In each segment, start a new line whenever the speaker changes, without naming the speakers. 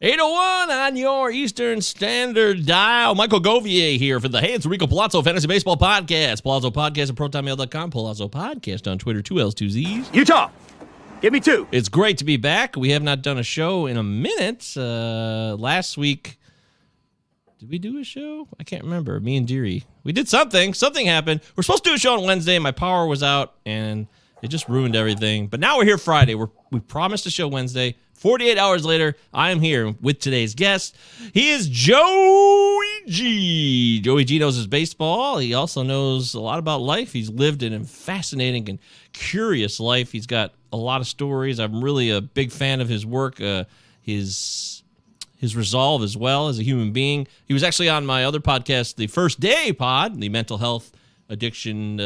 8:01 on your Eastern Standard Dial. Michael Govier here for the Hey, it's Rico Palazzo Fantasy Baseball Podcast. Palazzo Podcast at ProtonMail.com. Palazzo Podcast on Twitter. 2 L's, 2 Z's.
Utah, give me 2.
It's great to be back. We have not done a show in a minute. Last week, did we do a show? I can't remember. Me and Deary. We did something. Something happened. We're supposed to do a show on Wednesday. My power was out, and it just ruined everything. But now we're here Friday. We promised a show Wednesday. 48 hours later, I am here with today's guest. He is Joey G. Joey G knows his baseball. He also knows a lot about life. He's lived a fascinating and curious life. He's got a lot of stories. I'm really a big fan of his work, his resolve as well as a human being. He was actually on my other podcast, the First Day Pod, the mental health addiction,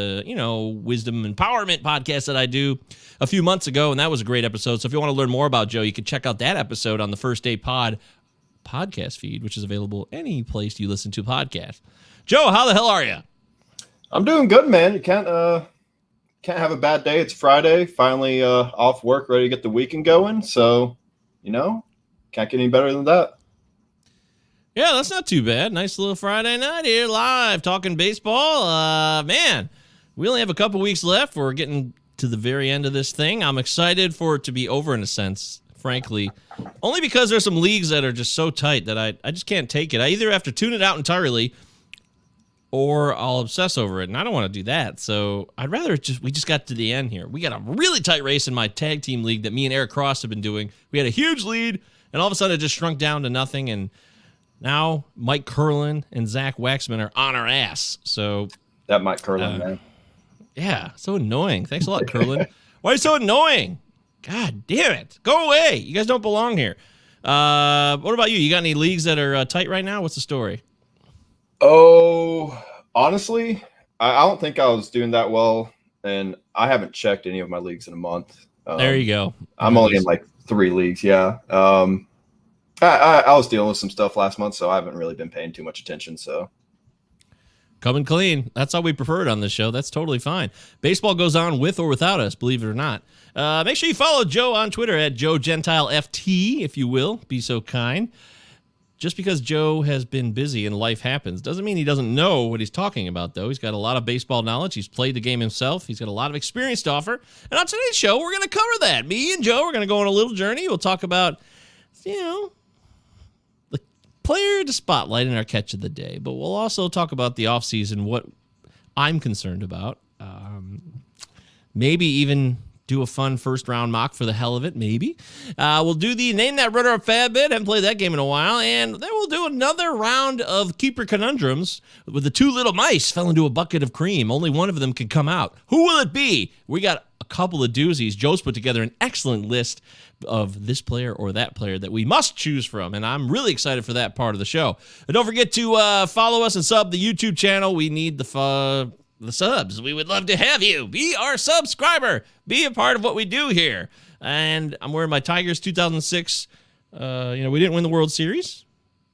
wisdom empowerment podcast that I do a few months ago, and that was a great episode. So if you want to learn more about Joe, you can check out that episode on the First Day Pod podcast feed, which is available any place you listen to podcasts. Joe, how the hell are you?
I'm doing good, man. You can't have a bad day. It's Friday, finally off work, ready to get the weekend going. So, can't get any better than that.
Yeah, that's not too bad. Nice little Friday night here, live, talking baseball. Man, we only have a couple weeks left. We're getting to the very end of this thing. I'm excited for it to be over in a sense, frankly, only because there's some leagues that are just so tight that I just can't take it. I either have to tune it out entirely or I'll obsess over it, and I don't want to do that. So I'd rather we just got to the end here. We got a really tight race in my tag team league that me and Eric Cross have been doing. We had a huge lead, and all of a sudden it just shrunk down to nothing, and now Mike Curlin and Zach Waxman are on our ass. So
that Mike Curlin, man.
Yeah, so annoying. Thanks a lot, Curlin. Why are you so annoying? God damn it. Go away. You guys don't belong here. What about you? You got any leagues that are tight right now? What's the story?
Oh, honestly, I don't think I was doing that well, and I haven't checked any of my leagues in a month.
There you go.
I'm only in like 3 leagues, yeah. I was dealing with some stuff last month, so I haven't really been paying too much attention. So
coming clean. That's how we prefer it on this show. That's totally fine. Baseball goes on with or without us, believe it or not. Make sure you follow Joe on Twitter at Joe Gentile FT, if you will. Be so kind. Just because Joe has been busy and life happens doesn't mean he doesn't know what he's talking about, though. He's got a lot of baseball knowledge. He's played the game himself. He's got a lot of experience to offer. And on today's show, we're going to cover that. Me and Joe, we're going to go on a little journey. We'll talk about, the player to spotlight in our catch of the day, but we'll also talk about the offseason, what I'm concerned about. Maybe even do a fun first-round mock for the hell of it, maybe. We'll do the Name That Runner-Up Fab bit. Haven't played that game in a while. And then we'll do another round of Keeper Conundrums with the 2 little mice fell into a bucket of cream. Only one of them can come out. Who will it be? We got a couple of doozies. Joe's put together an excellent list of this player or that player that we must choose from, and I'm really excited for that part of the show. And don't forget to follow us and sub the YouTube channel. We need the subs. We would love to have you. Be our subscriber. Be a part of what we do here. And I'm wearing my Tigers 2006. We didn't win the World Series,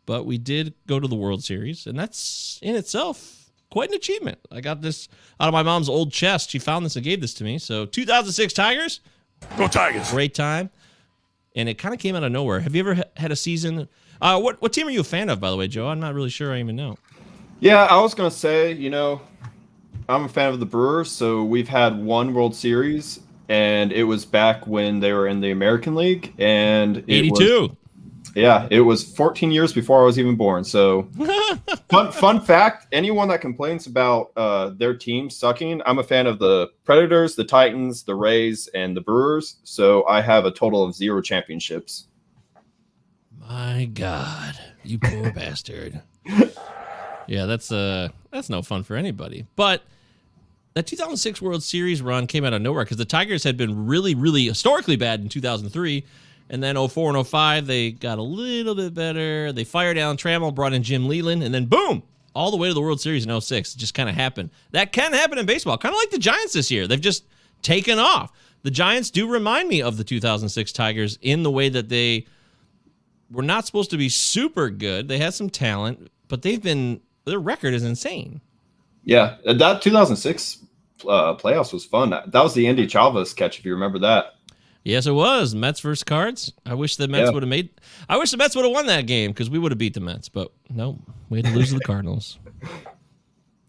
but we did go to the World Series, and that's in itself quite an achievement. I got this out of my mom's old chest. She found this and gave this to me. So 2006 Tigers.
Go Tigers.
Great time. And it kind of came out of nowhere. Have you ever had a season? What team are you a fan of, by the way, Joe? I'm not really sure I even know.
Yeah, I was going to say, I'm a fan of the Brewers, so we've had 1 World Series, and it was back when they were in the American League. And
82.
It was 14 years before I was even born. So fun fact, anyone that complains about their team sucking, I'm a fan of the Predators, the Titans, the Rays, and the Brewers. So I have a total of 0 championships.
My God, you poor bastard. Yeah, that's no fun for anybody. But that 2006 World Series run came out of nowhere because the Tigers had been really, really historically bad in 2003. And then 04 and 05, they got a little bit better. They fired Alan Trammell, brought in Jim Leland, and then boom, all the way to the World Series in 06. It just kind of happened. That can happen in baseball, kind of like the Giants this year. They've just taken off. The Giants do remind me of the 2006 Tigers in the way that they were not supposed to be super good. They had some talent, but their record is insane.
Yeah, that 2006 playoffs was fun. That was the Andy Chavez catch, if you remember that.
Yes, it was. Mets versus Cards. I wish the Mets would have I wish the Mets would have won that game because we would have beat the Mets. But no, we had to lose to the Cardinals.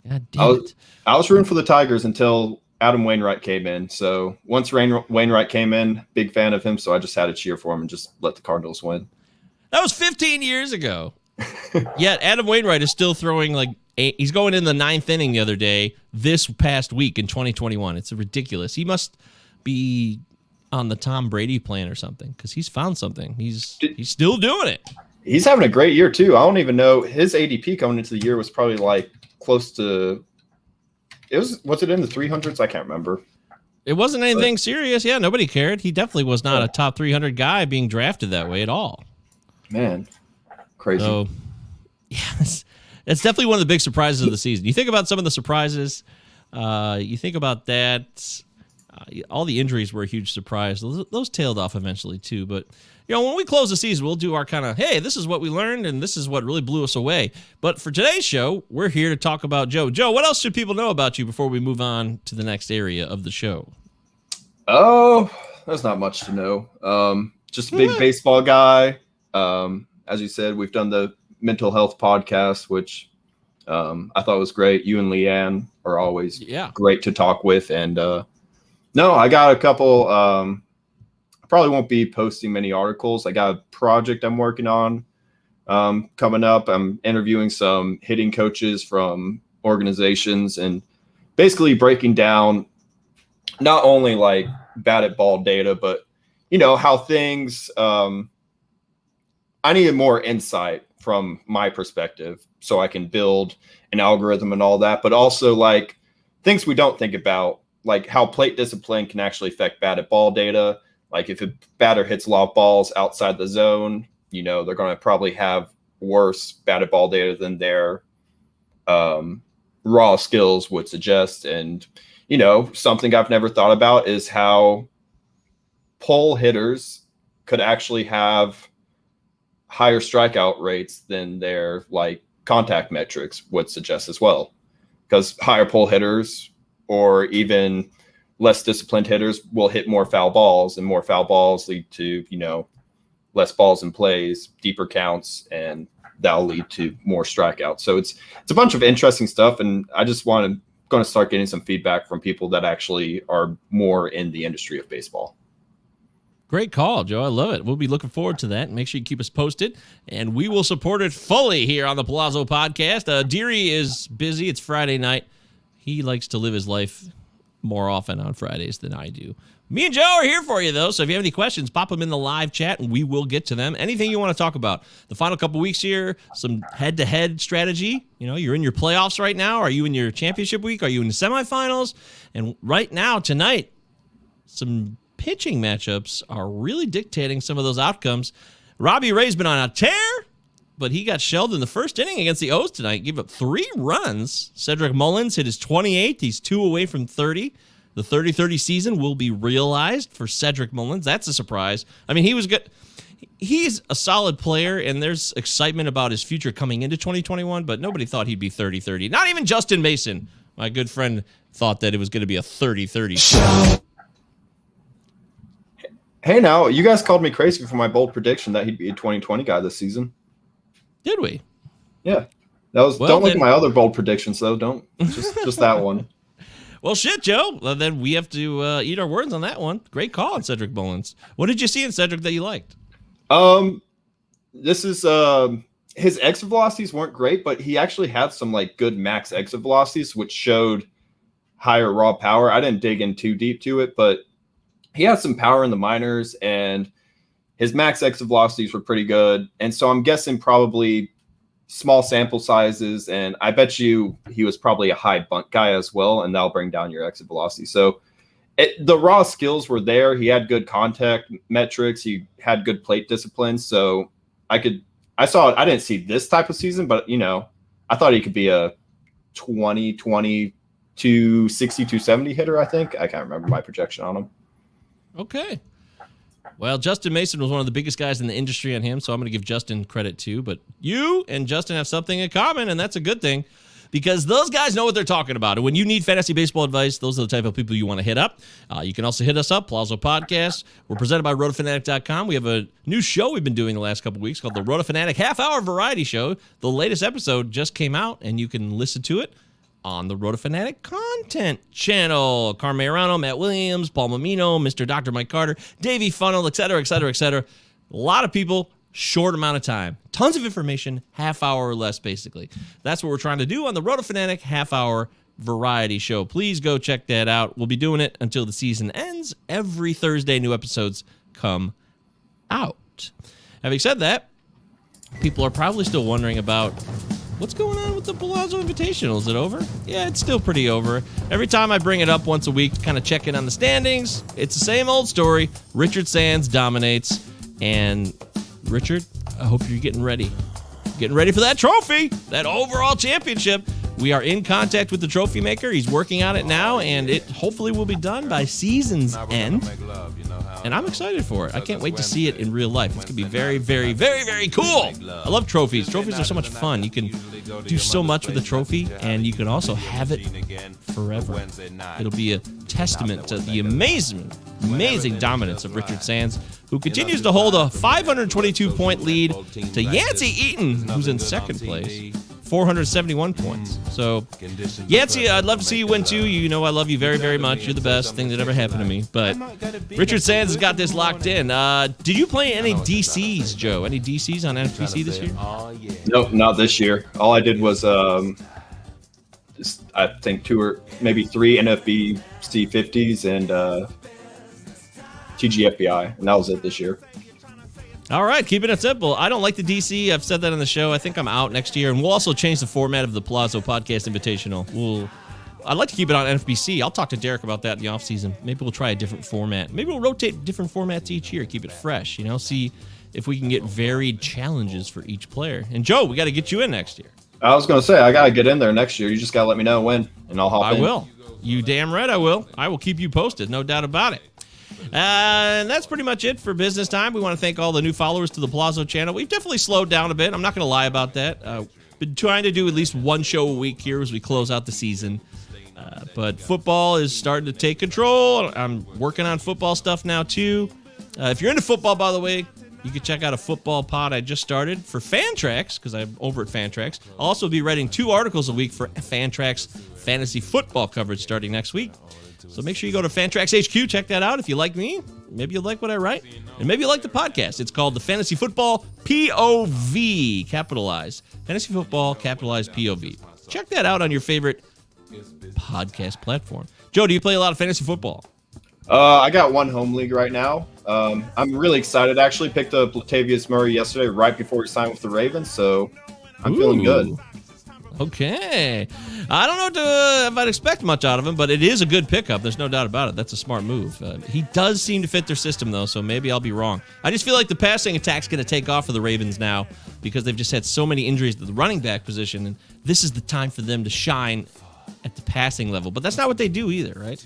God damn it.
I was rooting for the Tigers until Adam Wainwright came in. So once Wainwright came in, big fan of him. So I just had to cheer for him and just let the Cardinals win.
That was 15 years ago. Yet Adam Wainwright is still throwing he's going in the 9th inning the other day this past week in 2021. It's ridiculous. He must be on the Tom Brady plan or something because he's found something. He's still doing it.
He's having a great year too. I don't even know his ADP coming into the year was probably like close to. Was it in the 300s? I can't remember.
It wasn't anything serious. Yeah, nobody cared. He definitely was not a top 300 guy being drafted that way at all.
Man, crazy.
So, yeah, it's definitely one of the big surprises of the season. You think about some of the surprises. You think about that. All the injuries were a huge surprise. Those tailed off eventually too. But when we close the season, we'll do our kind of, hey, this is what we learned and this is what really blew us away. But for today's show, we're here to talk about Joe. Joe, what else should people know about you before we move on to the next area of the show?
Oh, there's not much to know. Just a big baseball guy. As you said, we've done the mental health podcast, which I thought was great. You and Leanne are always great to talk with. And no, I got a couple. I probably won't be posting many articles. I got a project I'm working on coming up. I'm interviewing some hitting coaches from organizations and basically breaking down not only like batted ball data, but how things. I needed more insight from my perspective so I can build an algorithm and all that, but also like things we don't think about, like how plate discipline can actually affect batted ball data. Like if a batter hits a lot of balls outside the zone, they're going to probably have worse batted ball data than their raw skills would suggest. And, something I've never thought about is how pull hitters could actually have higher strikeout rates than their like contact metrics would suggest as well. Because higher pull hitters or even less disciplined hitters will hit more foul balls, and more foul balls lead to, less balls in plays, deeper counts, and that'll lead to more strikeouts. So it's a bunch of interesting stuff, and I just going to start getting some feedback from people that actually are more in the industry of baseball.
Great call, Joe. I love it. We'll be looking forward to that. Make sure you keep us posted, and we will support it fully here on the Palazzo Podcast. Deary is busy. It's Friday night. He likes to live his life more often on Fridays than I do. Me and Joe are here for you, though, so if you have any questions, pop them in the live chat, and we will get to them. Anything you want to talk about. The final couple weeks here, some head-to-head strategy. You're in your playoffs right now. Are you in your championship week? Are you in the semifinals? And right now, tonight, some pitching matchups are really dictating some of those outcomes. Robbie Ray's been on a tear, but he got shelled in the first inning against the O's tonight. Gave up 3 runs. Cedric Mullins hit his 28th. He's 2 away from 30. The 30-30 season will be realized for Cedric Mullins. That's a surprise. I mean, he was good. He's a solid player, and there's excitement about his future coming into 2021, but nobody thought he'd be 30-30. Not even Justin Mason, my good friend, thought that it was going to be a 30-30 season.
Hey, now, you guys called me crazy for my bold prediction that he'd be a 2020 guy this season.
Did we?
Yeah. That was. Don't look at my other bold predictions, though. Don't. Just that one.
Well, shit, Joe. Well, then we have to eat our words on that one. Great call on Cedric Bowlens. What did you see in Cedric that you liked?
This is his exit velocities weren't great, but he actually had some like good max exit velocities, which showed higher raw power. I didn't dig in too deep to it, but he had some power in the minors, and his max exit velocities were pretty good. And so I'm guessing probably small sample sizes, and I bet you he was probably a high bunt guy as well, and that'll bring down your exit velocity. So the raw skills were there. He had good contact metrics. He had good plate discipline. So I didn't see this type of season, but I thought he could be a 20, 260, 270 hitter, I think. I can't remember my projection on him.
Okay. Well, Justin Mason was one of the biggest guys in the industry on him, so I'm going to give Justin credit too. But you and Justin have something in common, and that's a good thing. because those guys know what they're talking about. And when you need fantasy baseball advice, those are the type of people you want to hit up. You can also hit us up, Palazzo Podcast. We're presented by rotofanatic.com. We have a new show we've been doing the last couple of weeks called the Rotofanatic Half-Hour Variety Show. The latest episode just came out, and you can listen to it on the Rotofanatic content channel. Carm Mayorano, Matt Williams, Paul Mamino, Mr. Dr. Mike Carter, Davey Funnel, et cetera, et cetera, et cetera. A lot of people, short amount of time. Tons of information, half hour or less, basically. That's what we're trying to do on the Rotofanatic half-hour variety show. Please go check that out. We'll be doing it until the season ends. Every Thursday, new episodes come out. Having said that, people are probably still wondering about what's going on with the Palazzo Invitational. Is it over? Yeah, it's still pretty over. Every time I bring it up once a week to kind of check in on the standings, it's the same old story. Richard Sands dominates. And Richard, I hope you're getting ready. Getting ready for that trophy, that overall championship. We are in contact with the trophy maker. He's working on it now, and it hopefully will be done by season's end. And I'm excited for it. I can't wait to see it in real life. It's going to be very, very, very, very cool. I love trophies. Trophies are so much fun. You can do so much with a trophy, and you can also have it forever. It'll be a testament to the amazing dominance of Richard Sands, who continues to hold a 522-point lead to Yancey Eaton, who's in second place. 471 points. So, Yancey, I'd love to see you win too. You know I love you very, very much. You're the best thing that ever happened to me. But Richard Sands has got this locked in. Did you play any DCs, Joe? Any DCs on NFBC this year?
Nope, not this year. All I did was, just, I think 2 or maybe 3 NFBC 50s and TGFBI, and that was it this year.
All right, keeping it simple. I don't like the DC. I've said that on the show. I think I'm out next year, and we'll also change the format of the Palazzo Podcast Invitational. I'd like to keep it on NFBC. I'll talk to Derek about that in the offseason. Maybe we'll try a different format. Maybe we'll rotate different formats each year, keep it fresh, see if we can get varied challenges for each player. And Joe, we got to get you in next year.
I was going to say, I got to get in there next year. You just got to let me know when, and I'll hop in.
I will. You damn right I will. I will keep you posted, no doubt about it. And that's pretty much it for business time. We want to thank all the new followers to the Palazzo channel. We've definitely slowed down a bit. I'm not going to lie about that. Been trying to do at least one show a week here as we close out the season. But football is starting to take control. I'm working on football stuff now, too. If you're into football, by the way, you can check out a football pod I just started for Fantrax, because I'm over at Fantrax. I'll also be writing 2 articles a week for Fantrax fantasy football coverage starting next week. So make sure you go to Fantrax HQ, check that out. If you like me, maybe you'll like what I write, and maybe you'll like the podcast. It's called the Fantasy Football POV, capitalized. Fantasy Football, capitalized POV. Check that out on your favorite podcast platform. Joe, do you play a lot of fantasy football?
I got 1 home league right now. I'm really excited. I actually picked up Latavius Murray yesterday right before he signed with the Ravens, so I'm feeling good.
Okay. I don't know if I'd expect much out of him, but it is a good pickup. There's no doubt about it. That's a smart move. He does seem to fit their system, though, so maybe I'll be wrong. I just feel like the passing attack's going to take off for the Ravens now because they've just had so many injuries to the running back position, and this is the time for them to shine at the passing level. But that's not what they do either, right?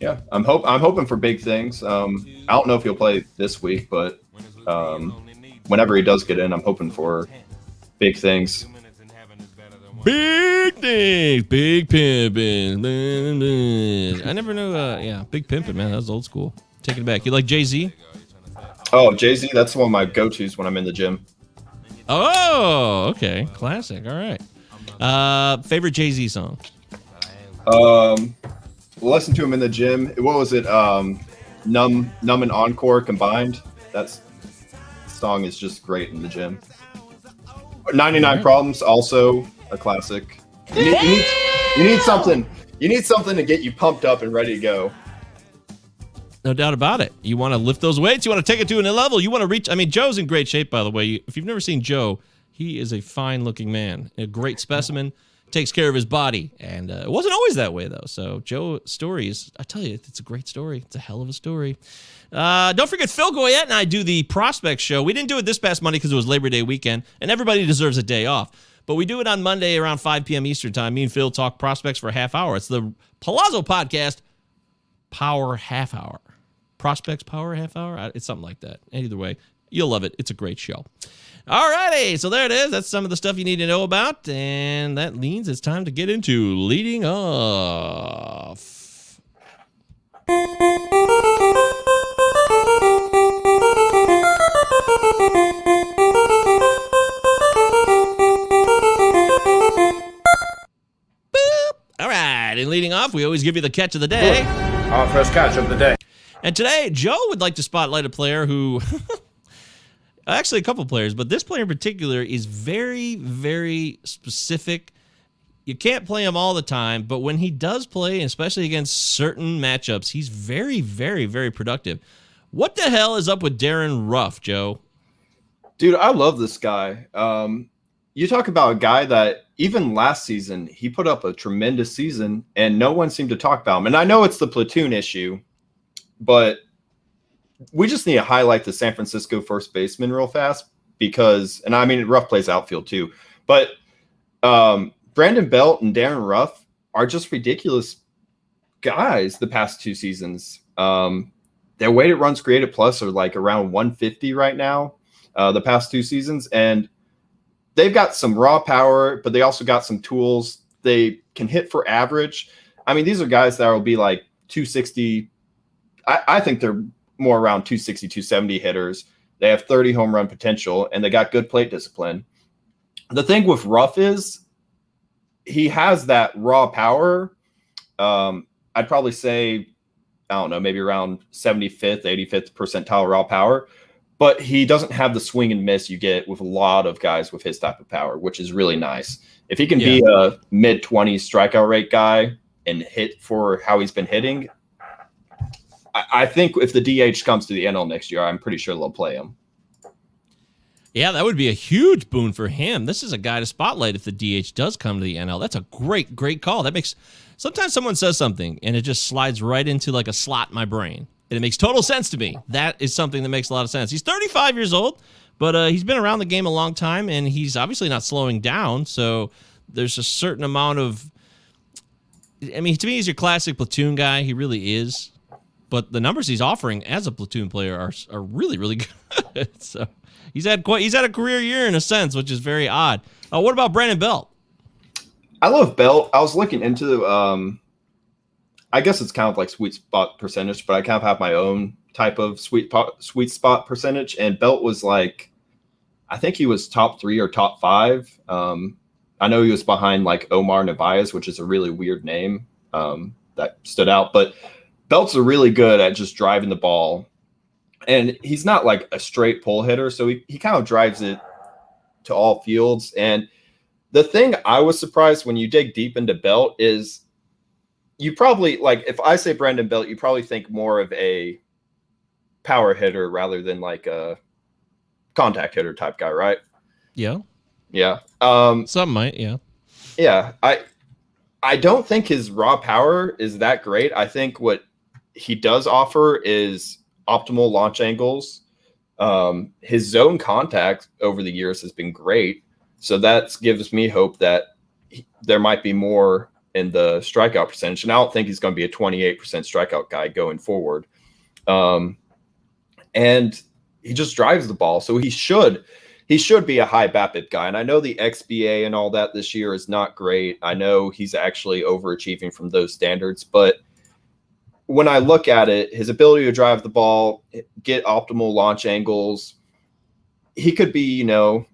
Yeah, I'm hoping for big things. I don't know if he'll play this week, but whenever he does get in, I'm hoping for big things.
Big things, big pimping. I never knew. Big pimping, man. That was old school. Taking it back. You like Jay-Z?
Oh, Jay-Z, that's one of my go-tos when I'm in the gym.
Oh, okay. Classic. All right. Favorite Jay-Z song?
Listen to him in the gym. What was it? Numb and Encore combined. That song is just great in the gym. 99 Problems, also a classic. You need something. You need something to get you pumped up and ready to go.
No doubt about it. You want to lift those weights. You want to take it to a new level. You want to reach. I mean, Joe's in great shape, by the way. If you've never seen Joe, he is a fine-looking man, a great specimen. Takes care of his body, and it wasn't always that way, though. So Joe's story is, I tell you, it's a great story. It's a hell of a story. Don't forget, Phil Goyette and I do the Prospects show. We didn't do it this past Monday because it was Labor Day weekend, and everybody deserves a day off. But we do it on Monday around 5 p.m. Eastern time. Me and Phil talk prospects for a half hour. It's the Palazzo Podcast Power Half Hour. Prospects Power Half Hour? It's something like that. Either way, You'll love it. It's a great show. All righty, so there it is. That's some of the stuff you need to know about, and that means it's time to get into leading off. Boop. All right, and leading off, we always give you the catch of the day.
Our first catch of the day.
And today, Joe would like to spotlight a player who... Actually, a couple players, but this player in particular is very, very specific. You can't play him all the time, but when he does play, especially against certain matchups, he's very, very, very productive. What the hell is up with Darren Ruff, Joe?
Dude, I love this guy. You talk about a guy that even last season, he put up a tremendous season, and no one seemed to talk about him. And I know it's the platoon issue, but we just need to highlight the San Francisco first baseman real fast because, and I mean, Ruff plays outfield too, but Brandon Belt and Darren Ruff are just ridiculous guys the past two seasons. Their weighted runs created plus are like around 150 right now, the past two seasons. And they've got some raw power, but they also got some tools. They can hit for average. I mean, these are guys that will be like 260. I think they're more around 260, 270 hitters. They have 30 home run potential, and they got good plate discipline. The thing with Ruff is he has that raw power. I'd probably say, I don't know, maybe around 75th, 85th percentile raw power, but he doesn't have the swing and miss you get with a lot of guys with his type of power, which is really nice. If he can be a mid-20s strikeout rate guy and hit for how he's been hitting, I think if the DH comes to the NL next year, I'm pretty sure they'll play him.
Yeah, that would be a huge boon for him. This is a guy to spotlight if the DH does come to the NL. That's a great, great call. That makes sometimes someone says something and it just slides right into like a slot in my brain. And it makes total sense to me. That is something that makes a lot of sense. He's 35 years old, but he's been around the game a long time, and he's obviously not slowing down. So there's a certain amount of, I mean, to me, he's your classic platoon guy. He really is. But the numbers he's offering as a platoon player are really, really good. So he's had a career year in a sense, which is very odd. What about Brandon Belt?
I love Belt. I was looking into I guess it's kind of like sweet spot percentage, but I kind of have my own type of sweet spot percentage. And Belt was like, I think he was top 3 or top 5. I know he was behind like Omar Narvaez, which is a really weird name that stood out, but Belts are really good at just driving the ball, and he's not like a straight pull hitter, so he kind of drives it to all fields. And the thing I was surprised when you dig deep into Belt is you probably, like, if I say Brandon Belt, you probably think more of a power hitter rather than like a contact hitter type guy, right?
Yeah.
Yeah.
Some might, yeah.
Yeah. I don't think his raw power is that great. I think what he does offer is optimal launch angles. His zone contact over the years has been great. So that gives me hope that there might be more in the strikeout percentage. And I don't think he's going to be a 28% strikeout guy going forward. And he just drives the ball. So he should be a high BABIP guy. And I know the XBA and all that this year is not great. I know he's actually overachieving from those standards, but when I look at it, his ability to drive the ball, get optimal launch angles, he could be, you know,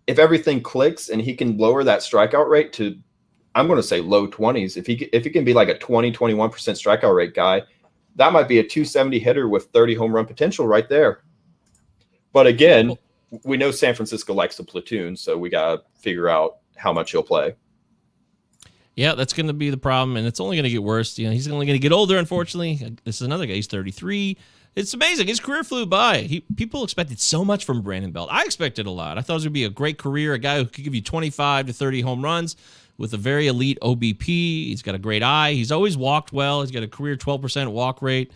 if everything clicks and he can lower that strikeout rate to, I'm going to say low 20s. If he can be like a 20, 21% strikeout rate guy, that might be a 270 hitter with 30 home run potential right there. But again, we know San Francisco likes the platoon, so we got to figure out how much he'll play.
Yeah, that's going to be the problem, and it's only going to get worse. You know, he's only going to get older, unfortunately. This is another guy. He's 33. It's amazing. His career flew by. People expected so much from Brandon Belt. I expected a lot. I thought it was going to be a great career, a guy who could give you 25 to 30 home runs with a very elite OBP. He's got a great eye. He's always walked well. He's got a career 12% walk rate.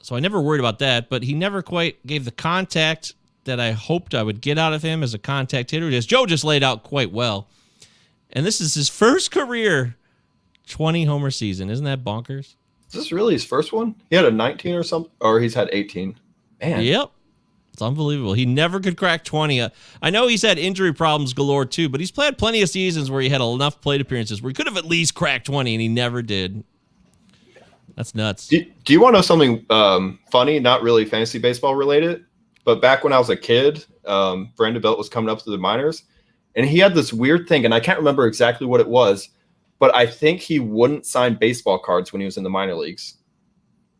So I never worried about that, but he never quite gave the contact that I hoped I would get out of him as a contact hitter. As Joe just laid out quite well. And this is his first career 20 homer season. Isn't that bonkers?
Is this really his first one? He had a 19 or something, or he's had 18. Man.
Yep. It's unbelievable. He never could crack 20. I know he's had injury problems galore too, but he's played plenty of seasons where he had enough plate appearances where he could have at least cracked 20, and he never did. That's nuts.
Do you want to know something funny, not really fantasy baseball related? But back when I was a kid, Brandon Belt was coming up to the minors, and he had this weird thing, and I can't remember exactly what it was, but I think he wouldn't sign baseball cards when he was in the minor leagues.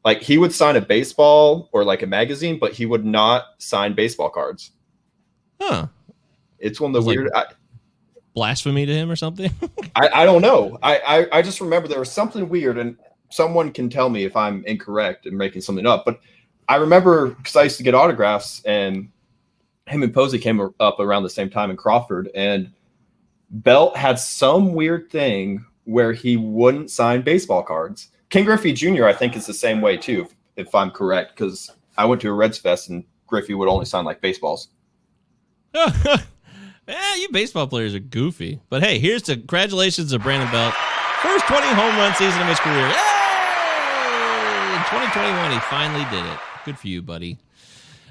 Like, he would sign a baseball or like a magazine, but he would not sign baseball cards.
Huh.
It's one of the weird...
Like blasphemy to him or something?
I don't know. I just remember there was something weird, and someone can tell me if I'm incorrect and making something up. But I remember, because I used to get autographs, and him and Posey came up around the same time in Crawford, and Belt had some weird thing where he wouldn't sign baseball cards. King Griffey Jr., I think, is the same way, too, if I'm correct, because I went to a Reds Fest, and Griffey would only sign, like, baseballs.
You baseball players are goofy. But, hey, here's to congratulations to Brandon Belt. First 20 home run season of his career. Yay! In 2021, he finally did it. Good for you, buddy.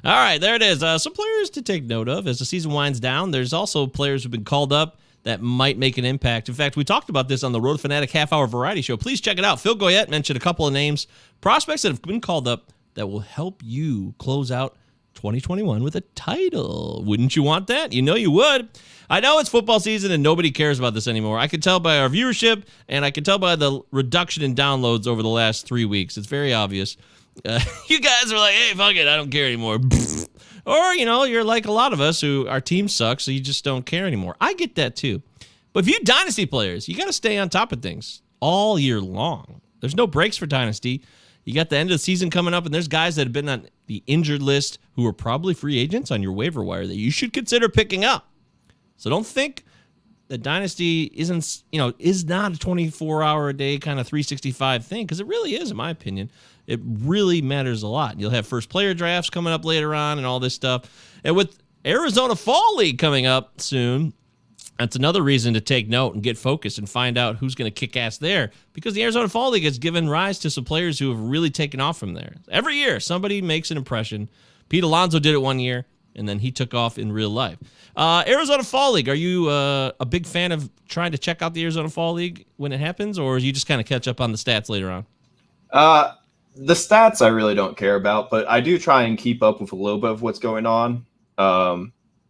All right, there it is. Some players to take note of as the season winds down. There's also players who've been called up that might make an impact. In fact, we talked about this on the Road Fanatic half-hour variety show. Please check it out. Phil Goyette mentioned a couple of names, prospects that have been called up that will help you close out 2021 with a title. Wouldn't you want that? You know you would. I know it's football season and nobody cares about this anymore. I can tell by our viewership, and I can tell by the reduction in downloads over the last 3 weeks. It's very obvious. You guys are like, hey, fuck it, I don't care anymore. Or, you're like a lot of us who our team sucks, so you just don't care anymore. I get that too. But if you dynasty players, you got to stay on top of things all year long. There's no breaks for dynasty. You got the end of the season coming up, and there's guys that have been on the injured list who are probably free agents on your waiver wire that you should consider picking up. So don't think that dynasty is not a 24-hour-a-day kind of 365 thing, because it really is, in my opinion. It really matters a lot. You'll have first player drafts coming up later on and all this stuff. And with Arizona Fall League coming up soon, that's another reason to take note and get focused and find out who's going to kick ass there, because the Arizona Fall League has given rise to some players who have really taken off from there. Every year, somebody makes an impression. Pete Alonso did it one year, and then he took off in real life. Arizona Fall League, are you a big fan of trying to check out the Arizona Fall League when it happens, or you just kind of catch up on the stats later on?
The stats I really don't care about, but I do try and keep up with a little bit of what's going on.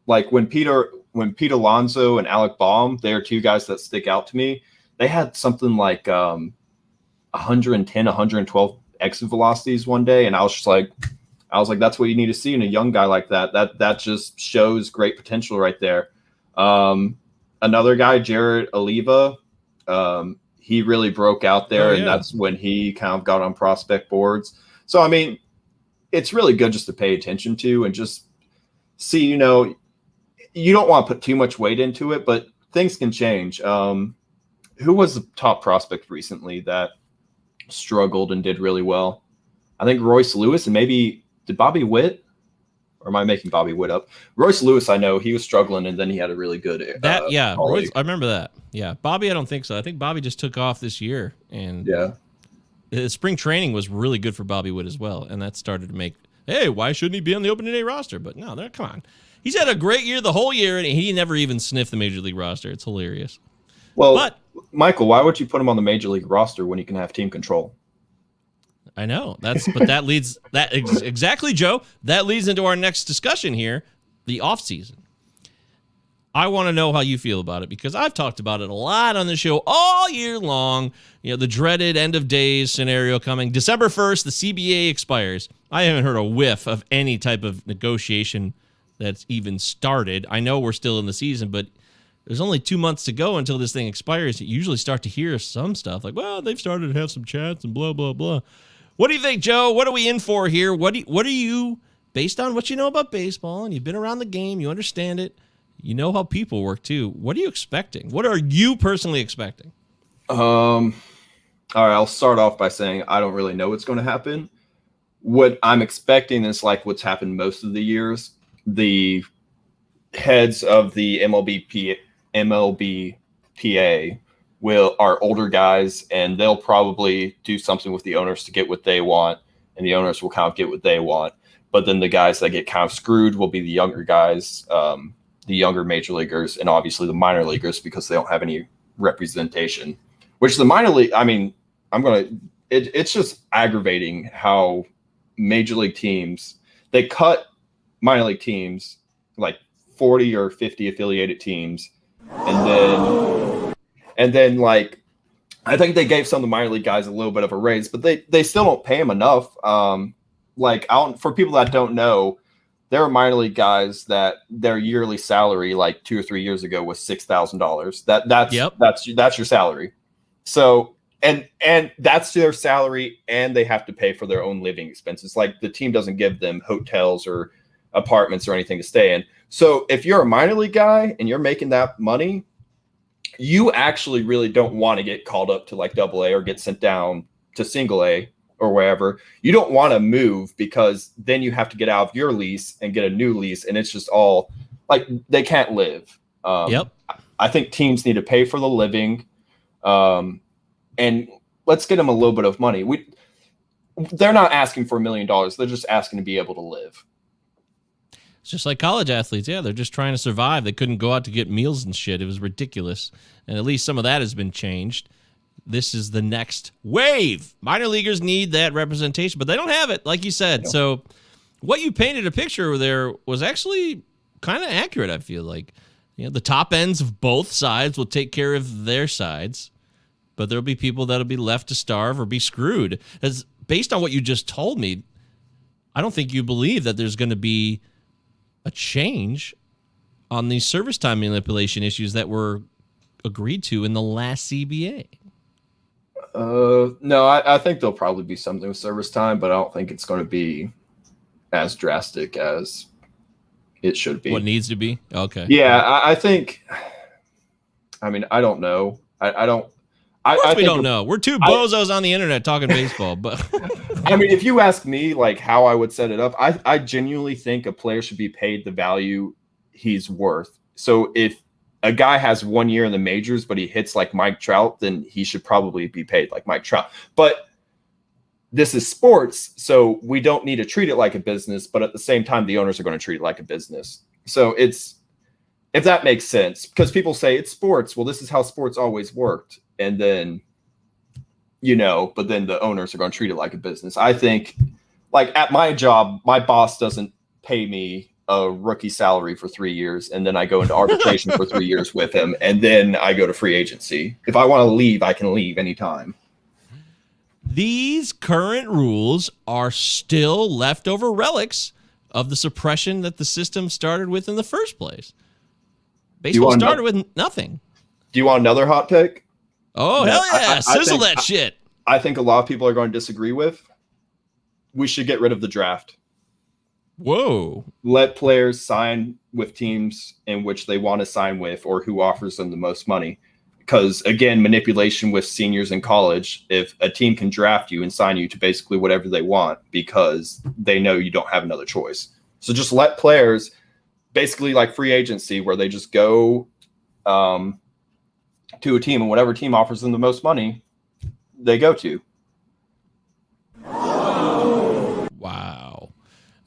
Like when Pete Alonso and Alec Baum, they're two guys that stick out to me. They had something like 110, 112 exit velocities one day, and I was like, that's what you need to see in a young guy like that. That just shows great potential right there. Another guy, Jared Oliva, he really broke out there, and that's when he kind of got on prospect boards. So, I mean, it's really good just to pay attention to and just see, you don't want to put too much weight into it, but things can change. Who was the top prospect recently that struggled and did really well? I think Royce Lewis, and maybe did Bobby Witt? Or am I making Bobby Witt up? Royce Lewis, I know he was struggling, and then he had a really good.
Royce, I remember that. Yeah, Bobby, I don't think so. I think Bobby just took off this year, and spring training was really good for Bobby Witt as well, and that started to make. Hey, why shouldn't he be on the opening day roster? But no, come on. He's had a great year the whole year, and he never even sniffed the major league roster. It's hilarious.
Well, Michael, why would you put him on the major league roster when you can have team control?
I know exactly, Joe. That leads into our next discussion here, the offseason. I want to know how you feel about it, because I've talked about it a lot on the show all year long. The dreaded end of days scenario coming. December 1st, the CBA expires. I haven't heard a whiff of any type of negotiation that's even started. I know we're still in the season, but there's only 2 months to go until this thing expires. You usually start to hear some stuff like, well, they've started to have some chats and blah, blah, blah. What do you think, Joe? What are we in for here? What are you, based on what you know about baseball, and you've been around the game, you understand it, you know how people work too. What are you expecting? What are you personally expecting?
All right, I'll start off by saying I don't really know what's going to happen. What I'm expecting is like what's happened most of the years. The heads of the MLBPA are older guys, and they'll probably do something with the owners to get what they want, and the owners will kind of get what they want. But then the guys that get kind of screwed will be the younger guys, the younger major leaguers, and obviously the minor leaguers because they don't have any representation. Which the minor league, I mean, it's just aggravating how major league teams, they cut minor league teams, like 40 or 50 affiliated teams, and then like I think they gave some of the minor league guys a little bit of a raise, but they still don't pay them enough. For people that don't know, there are minor league guys that their yearly salary like 2 or 3 years ago was $6,000. That's your salary. So and that's their salary, and they have to pay for their own living expenses. Like the team doesn't give them hotels or apartments or anything to stay in. So if you're a minor league guy and you're making that money, you actually really don't want to get called up to like AA or get sent down to single A or wherever. You don't want to move because then you have to get out of your lease and get a new lease. And it's just all like they can't live. I think teams need to pay for the living. And let's get them a little bit of money. They're not asking for $1 million. They're just asking to be able to live.
It's just like college athletes. Yeah, they're just trying to survive. They couldn't go out to get meals and shit. It was ridiculous. And at least some of that has been changed. This is the next wave. Minor leaguers need that representation, but they don't have it, like you said. Yeah. So what you painted a picture there was actually kind of accurate, I feel like. The top ends of both sides will take care of their sides, but there'll be people that'll be left to starve or be screwed. As based on what you just told me, I don't think you believe that there's going to be a change on these service time manipulation issues that were agreed to in the last CBA.
No, I think there'll probably be something with service time, but I don't think it's going to be as drastic as it should be.
What needs to be? Okay.
Yeah, I think. I mean, I don't know. I don't.
Of course we don't know. We're two bozos on the internet talking baseball, but
I mean, if you ask me, like how I would set it up, I genuinely think a player should be paid the value he's worth. So if a guy has 1 year in the majors, but he hits like Mike Trout, then he should probably be paid like Mike Trout. But this is sports, so we don't need to treat it like a business. But at the same time, the owners are going to treat it like a business. So it's, if that makes sense, because people say it's sports. Well, this is how sports always worked. And then, but then the owners are going to treat it like a business. I think, like at my job, my boss doesn't pay me a rookie salary for 3 years, and then I go into arbitration for 3 years with him, and then I go to free agency. If I want to leave, I can leave anytime.
These current rules are still leftover relics of the suppression that the system started with in the first place. Baseball started with nothing.
Do you want another hot take?
Oh, hell yeah. Sizzle that shit.
I think a lot of people are going to disagree with. We should get rid of the draft.
Whoa.
Let players sign with teams in which they want to sign with or who offers them the most money. Because, again, manipulation with seniors in college, if a team can draft you and sign you to basically whatever they want because they know you don't have another choice. So just let players, basically like free agency, where they just go to a team, and whatever team offers them the most money, they go to.
Wow.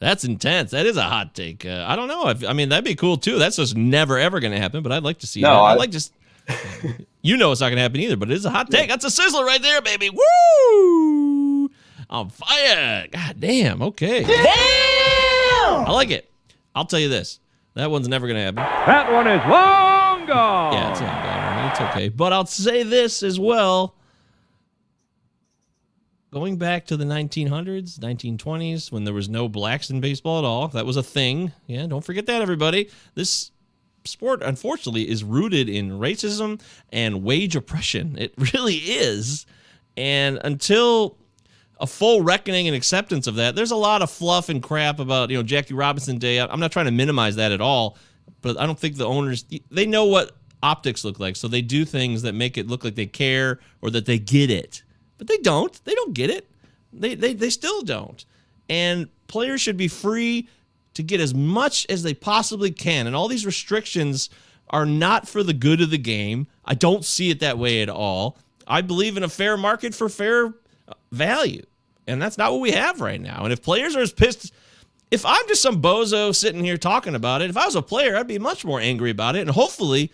That's intense. That is a hot take. I don't know. I mean, that'd be cool, too. That's just never, ever going to happen, but I'd like to see that. I'd like just... it's not going to happen either, but it is a hot take. That's a sizzler right there, baby. Woo! On fire. God damn. Okay. Damn! I like it. I'll tell you this. That one's never going to happen.
That one is long gone.
Yeah, it's long gone. I mean, it's okay. But I'll say this as well. Going back to the 1900s, 1920s, when there was no blacks in baseball at all, that was a thing. Yeah, don't forget that, everybody. This sport, unfortunately, is rooted in racism and wage oppression. It really is. And until a full reckoning and acceptance of that, there's a lot of fluff and crap about, Jackie Robinson Day. I'm not trying to minimize that at all, but I don't think the owners, they know what optics look like, so they do things that make it look like they care or that they get it. But they don't. They don't get it. They still don't. And players should be free to get as much as they possibly can. And all these restrictions are not for the good of the game. I don't see it that way at all. I believe in a fair market for fair value. And that's not what we have right now. And if players are as pissed if I'm just some bozo sitting here talking about it, if I was a player, I'd be much more angry about it. And hopefully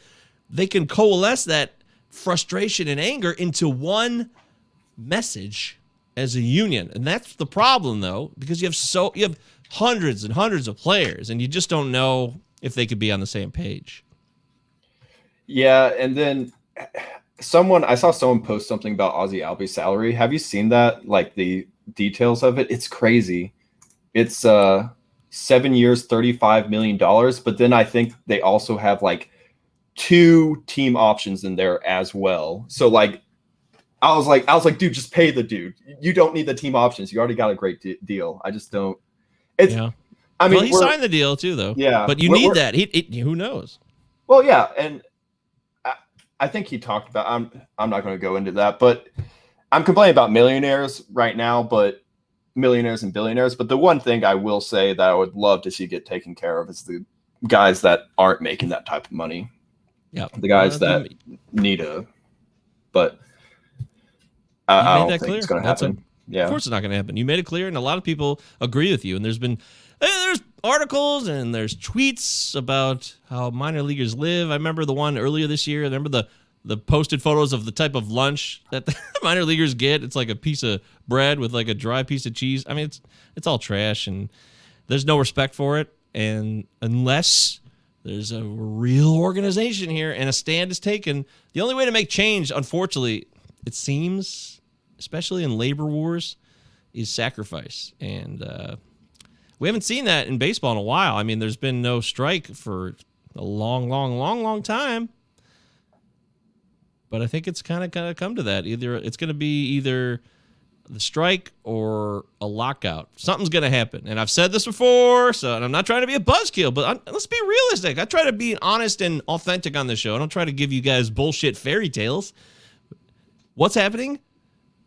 they can coalesce that frustration and anger into one message as a union. And that's the problem, though, because you have hundreds and hundreds of players, and you just don't know if they could be on the same page.
Yeah, and then I saw someone post something about Ozzy Albe's salary. Have you seen that? Like the details of it? It's crazy. It's 7 years, $35 million. But then I think they also have like 2 team options in there as well. So like, I was like, dude, just pay the dude. You don't need the team options. You already got a great deal. I just don't. It's. Yeah. I mean,
he signed the deal too, though.
Yeah,
but you need that. Who knows?
Well, yeah, and I think he talked about. I'm not going to go into that, but I'm complaining about millionaires right now, but millionaires and billionaires. But the one thing I will say that I would love to see get taken care of is the guys that aren't making that type of money.
Yeah,
the guys that need a. But I don't think it's going to happen. Yeah,
of course it's not going to happen. You made it clear, and a lot of people agree with you. And there's articles and there's tweets about how minor leaguers live. I remember the one earlier this year. I remember the posted photos of the type of lunch that the minor leaguers get. It's like a piece of bread with like a dry piece of cheese. I mean, it's all trash, and there's no respect for it. And unless there's a real organization here and a stand is taken, the only way to make change, unfortunately, it seems, especially in labor wars, is sacrifice. And we haven't seen that in baseball in a while. I mean, there's been no strike for a long time. But I think it's kind of come to that. It's going to be either the strike or a lockout. Something's going to happen. And I've said this before, and I'm not trying to be a buzzkill, but let's be realistic. I try to be honest and authentic on this show. I don't try to give you guys bullshit fairy tales. What's happening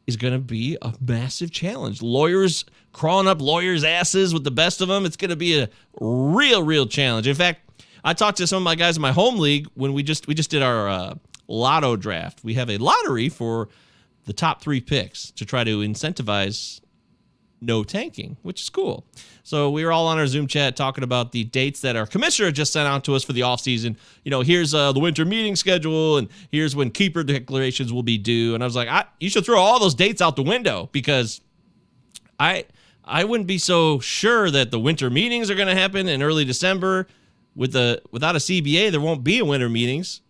is going to be a massive challenge. Lawyers crawling up lawyers' asses with the best of them. It's going to be a real challenge. In fact, I talked to some of my guys in my home league when we just did our lotto draft. We have a lottery for the top 3 picks to try to incentivize no tanking, which is cool. So we were all on our Zoom chat talking about the dates that our commissioner just sent out to us for the offseason. You know, here's the winter meeting schedule, and here's when keeper declarations will be due. And I was like, you should throw all those dates out the window, because I wouldn't be so sure that the winter meetings are going to happen in early December. Without a CBA, there won't be winter meetings,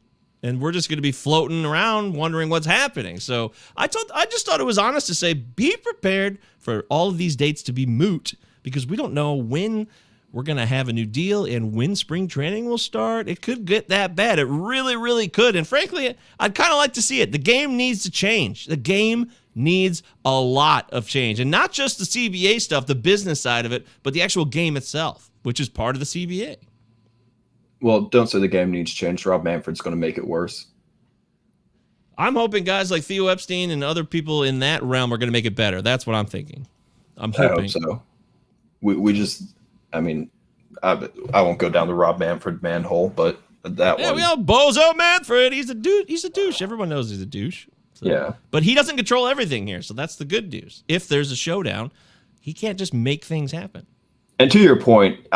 and we're just going to be floating around wondering what's happening. So I just thought it was honest to say, be prepared for all of these dates to be moot, because we don't know when we're going to have a new deal and when spring training will start. It could get that bad. It really could. And frankly, I'd kind of like to see it. The game needs to change. The game needs a lot of change. And not just the CBA stuff, the business side of it, but the actual game itself, which is part of the CBA.
Well, don't say the game needs change. Rob Manfred's going to make it worse.
I'm hoping guys like Theo Epstein and other people in that realm are going to make it better. That's what I'm thinking. I'm hoping.
I hope so. We just, I mean, I won't go down the Rob Manfred manhole, but that one.
Yeah, we all bozo Manfred. He's a douche. Everyone knows he's a douche. So.
Yeah.
But he doesn't control everything here, so that's the good news. If there's a showdown, he can't just make things happen.
And to your point,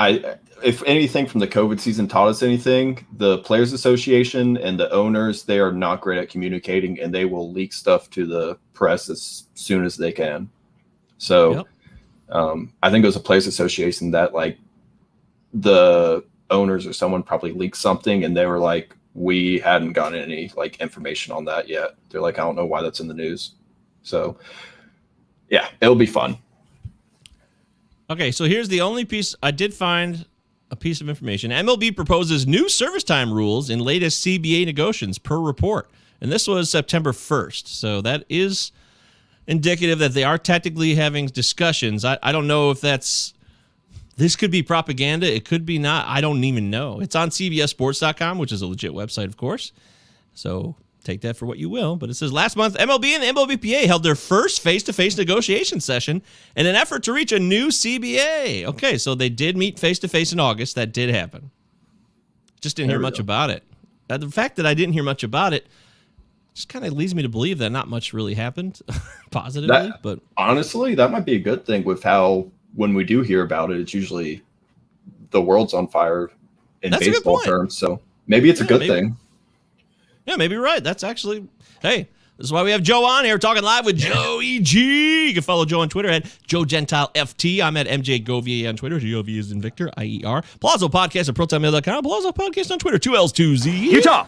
if anything from the COVID season taught us anything, the Players Association and the owners, they are not great at communicating, and they will leak stuff to the press as soon as they can. So yep. I think it was a Players Association that, like, the owners or someone probably leaked something, and they were like, we hadn't gotten any like information on that yet. They're like, I don't know why that's in the news. So yeah, it'll be fun.
Okay, so here's the only piece. I did find a piece of information. MLB proposes new service time rules in latest CBA negotiations per report. And this was September 1st. So that is indicative that they are technically having discussions. I don't know if this could be propaganda. It could be not. I don't even know. It's on CBSSports.com, which is a legit website, of course. So take that for what you will. But it says, last month, MLB and the MLBPA held their first face-to-face negotiation session in an effort to reach a new CBA. Okay, so they did meet face-to-face in August. That did happen. Just didn't hear much about it. The fact that I didn't hear much about it just kind of leads me to believe that not much really happened positively. But
honestly, that might be a good thing with how when we do hear about it, it's usually the world's on fire in baseball terms. So maybe it's a good thing.
Yeah, maybe you're right. That's actually, hey, this is why we have Joe on here talking live with Joe E.G. You can follow Joe on Twitter at Joe Gentile FT. I'm at MJ Govier on Twitter. G-O-V is in Victor, I-E-R. Palazzo Podcast at ProtonMail.com. Palazzo Podcast on Twitter. 2 L's, 2 Z.
Utah,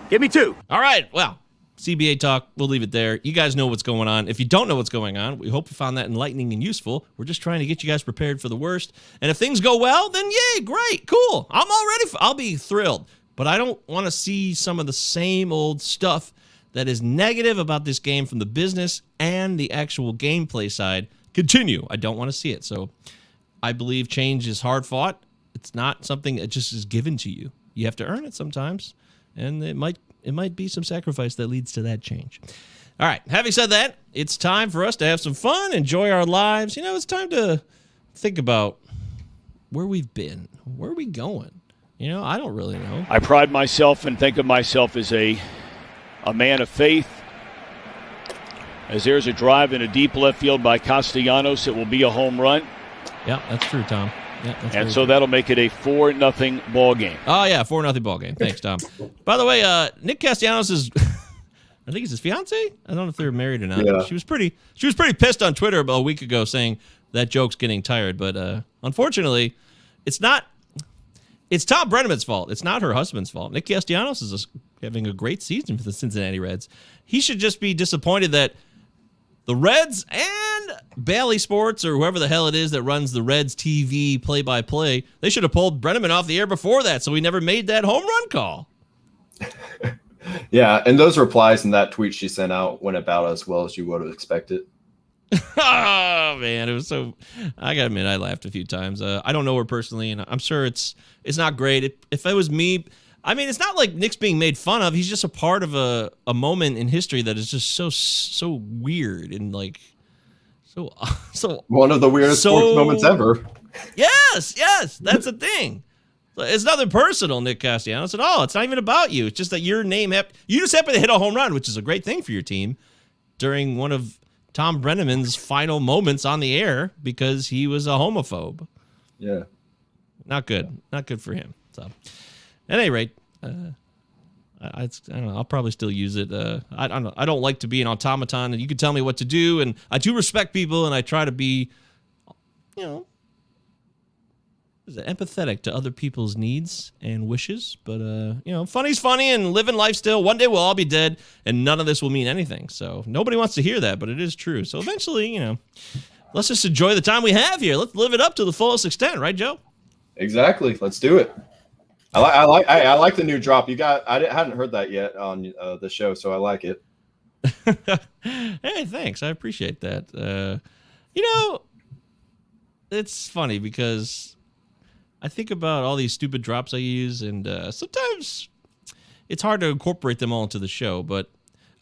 give me 2.
All right, well, CBA talk, we'll leave it there. You guys know what's going on. If you don't know what's going on, we hope you found that enlightening and useful. We're just trying to get you guys prepared for the worst. And if things go well, then yay, great, cool. I'll be thrilled. But I don't want to see some of the same old stuff that is negative about this game from the business and the actual gameplay side continue. I don't want to see it. So I believe change is hard fought. It's not something that just is given to you. You have to earn it sometimes. And it might be some sacrifice that leads to that change. All right. Having said that, it's time for us to have some fun, enjoy our lives. You know, it's time to think about where we've been. Where are we going? You know, I don't really know.
I pride myself and think of myself as a man of faith. As there's a drive in a deep left field by Castellanos, it will be a home run.
Yeah, that's true, Tom. Yeah,
and so that'll make it a 4-0 ball game.
Oh, yeah, 4-0 ball game. Thanks, Tom. By the way, Nick Castellanos is, I think it's his fiance. I don't know if they're married or not. Yeah. She was pretty pissed on Twitter about a week ago saying that joke's getting tired. But unfortunately, it's Tom Brenneman's fault. It's not her husband's fault. Nick Castellanos is having a great season for the Cincinnati Reds. He should just be disappointed that the Reds and Bally Sports, or whoever the hell it is that runs the Reds TV play-by-play, they should have pulled Brenneman off the air before that, so he never made that home run call.
Yeah, and those replies in that tweet she sent out went about as well as you would have expected.
Oh, man, it was so... I gotta admit, I laughed a few times. I don't know her personally, and I'm sure it's not great. If it was me... I mean, it's not like Nick's being made fun of. He's just a part of a moment in history that is just so weird and like so
one of the weirdest sports moments ever.
Yes, that's the thing. It's nothing personal, Nick Castellanos, at all. It's not even about you. It's just that your name you just happen to hit a home run, which is a great thing for your team during one of Tom Brenneman's final moments on the air because he was a homophobe.
Yeah,
not good for him. So. At any rate, I don't know. I'll probably still use it. I don't know. I don't like to be an automaton, and you can tell me what to do. And I do respect people, and I try to be, empathetic to other people's needs and wishes. But funny's funny, and living life still. One day we'll all be dead, and none of this will mean anything. So nobody wants to hear that, but it is true. So eventually, let's just enjoy the time we have here. Let's live it up to the fullest extent, right, Joe?
Exactly. Let's do it. I like the new drop. I hadn't heard that yet on the show, so I like it.
Hey, thanks. I appreciate that. It's funny because I think about all these stupid drops I use, and sometimes it's hard to incorporate them all into the show, but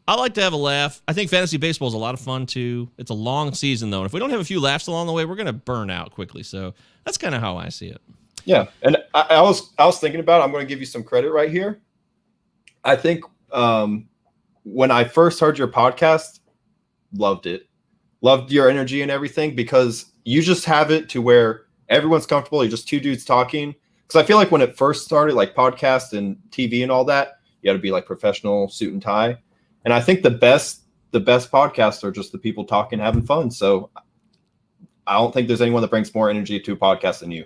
I like to have a laugh. I think fantasy baseball is a lot of fun, too. It's a long season, though, and if we don't have a few laughs along the way, we're going to burn out quickly, so that's kind of how I see it.
Yeah, and I was thinking about it. I'm going to give you some credit right here. I think when I first heard your podcast, loved it. Loved your energy and everything because you just have it to where everyone's comfortable. You're just two dudes talking. Because I feel like when it first started, like podcasts and TV and all that, you got to be like professional, suit and tie. And I think the best podcasts are just the people talking, having fun. So I don't think there's anyone that brings more energy to a podcast than you.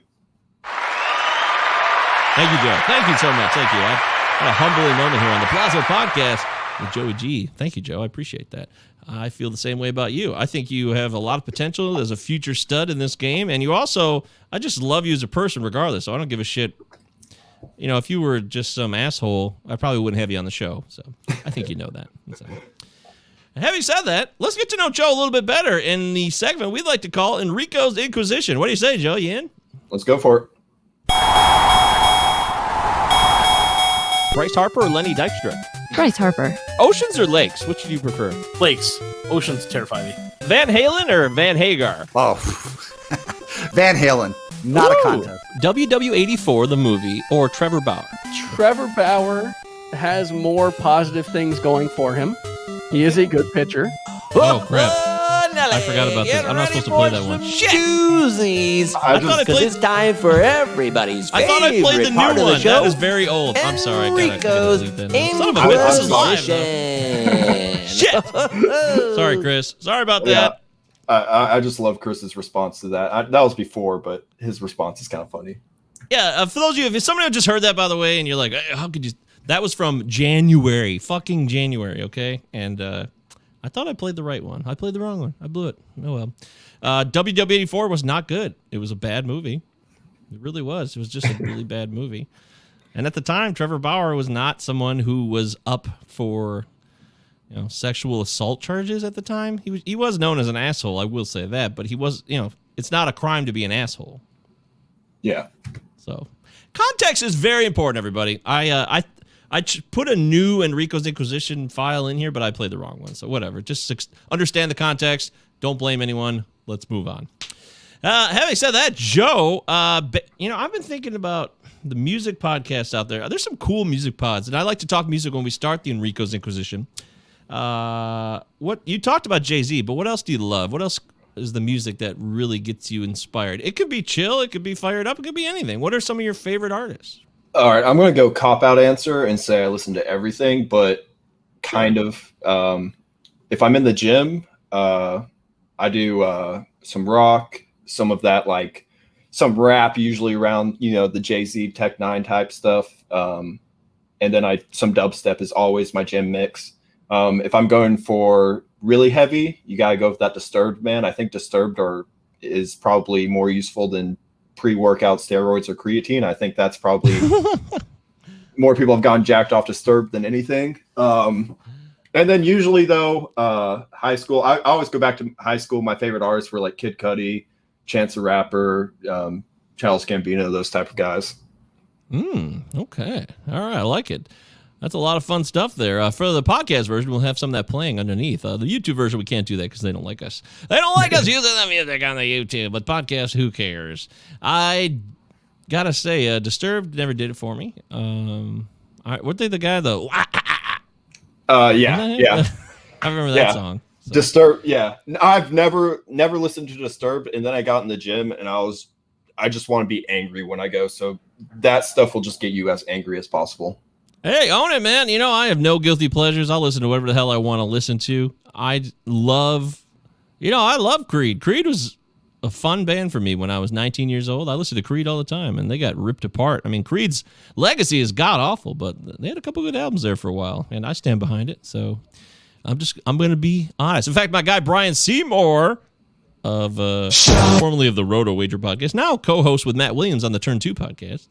Thank you, Joe. Thank you so much. Thank you. I had a humbling moment here on the Plaza Podcast with Joey G. Thank you, Joe. I appreciate that. I feel the same way about you. I think you have a lot of potential as a future stud in this game, and I just love you as a person regardless, so I don't give a shit. If you were just some asshole, I probably wouldn't have you on the show, so I think you know that. So. Having said that, let's get to know Joe a little bit better in the segment we'd like to call Enrico's Inquisition. What do you say, Joe? You in?
Let's go for it.
Bryce Harper or Lenny Dykstra?
Bryce Harper.
Oceans or lakes? Which do you prefer?
Lakes. Oceans terrify me.
Van Halen or Van Hagar?
Oh, Van Halen. Not a contest.
WW84, the movie, or Trevor Bauer?
Trevor Bauer has more positive things going for him. He is a good pitcher.
Oh, crap.
Now
I forgot about this. I'm not supposed to play that one. Shit!
Doozies.
I thought I played.
It's time for everybody's favorite
I thought I played the
part
new
of the
one.
show.
That is very old. I'm sorry. I gotta delete that now. Son of a bitch, this is live, though. Shit! Sorry, Chris. Sorry about that.
I just love Chris's response to that. That was before, but his response is kind of funny.
Yeah, for those of you, if somebody who just heard that, by the way, and you're like, hey, how could you? That was from January, fucking January, okay? And I thought I played the right one. I played the wrong one. I blew it. Oh, well. WW84 was not good. It was a bad movie. It really was. It was just a really bad movie. And at the time, Trevor Bauer was not someone who was up for, sexual assault charges at the time. He was known as an asshole, I will say that, but he was, it's not a crime to be an asshole.
Yeah.
So, context is very important, everybody. I put a new Enrico's Inquisition file in here, but I played the wrong one. So whatever. Just understand the context. Don't blame anyone. Let's move on. Having said that, Joe, I've been thinking about the music podcasts out there. There's some cool music pods, and I like to talk music when we start the Enrico's Inquisition. What you talked about Jay-Z, but what else do you love? What else is the music that really gets you inspired? It could be chill. It could be fired up. It could be anything. What are some of your favorite artists?
All right, I'm going to go cop-out answer and say I listen to everything, but kind of. If I'm in the gym, I do some rock, some of that, like some rap, usually around, the Jay-Z Tech 9 type stuff. And then some dubstep is always my gym mix. If I'm going for really heavy, you got to go with that Disturbed, man. I think Disturbed is probably more useful than pre-workout steroids or creatine. I think that's probably more people have gotten jacked off Disturbed than anything. And then usually though, high school, I always go back to high school. My favorite artists were like Kid Cudi, Chance the Rapper, Childish Gambino, those type of guys.
Okay. All right. I like it. That's a lot of fun stuff there. For the podcast version, we'll have some of that playing underneath. The YouTube version, we can't do that because they don't like us. They don't like us using the music on the YouTube, but podcast, who cares? I gotta say, Disturbed never did it for me. Weren't they the guy,
Yeah.
I remember that song. So.
Disturbed, yeah. I've never listened to Disturbed, and then I got in the gym, and I just want to be angry when I go, so that stuff will just get you as angry as possible.
Hey, own it, man. I have no guilty pleasures. I'll listen to whatever the hell I want to listen to. I love Creed. Creed was a fun band for me when I was 19 years old. I listened to Creed all the time, and they got ripped apart. I mean, Creed's legacy is god-awful, but they had a couple good albums there for a while, and I stand behind it. So I'm going to be honest. In fact, my guy Brian Seymour of formerly of the Roto Wager podcast, now co-host with Matt Williams on the Turn 2 podcast.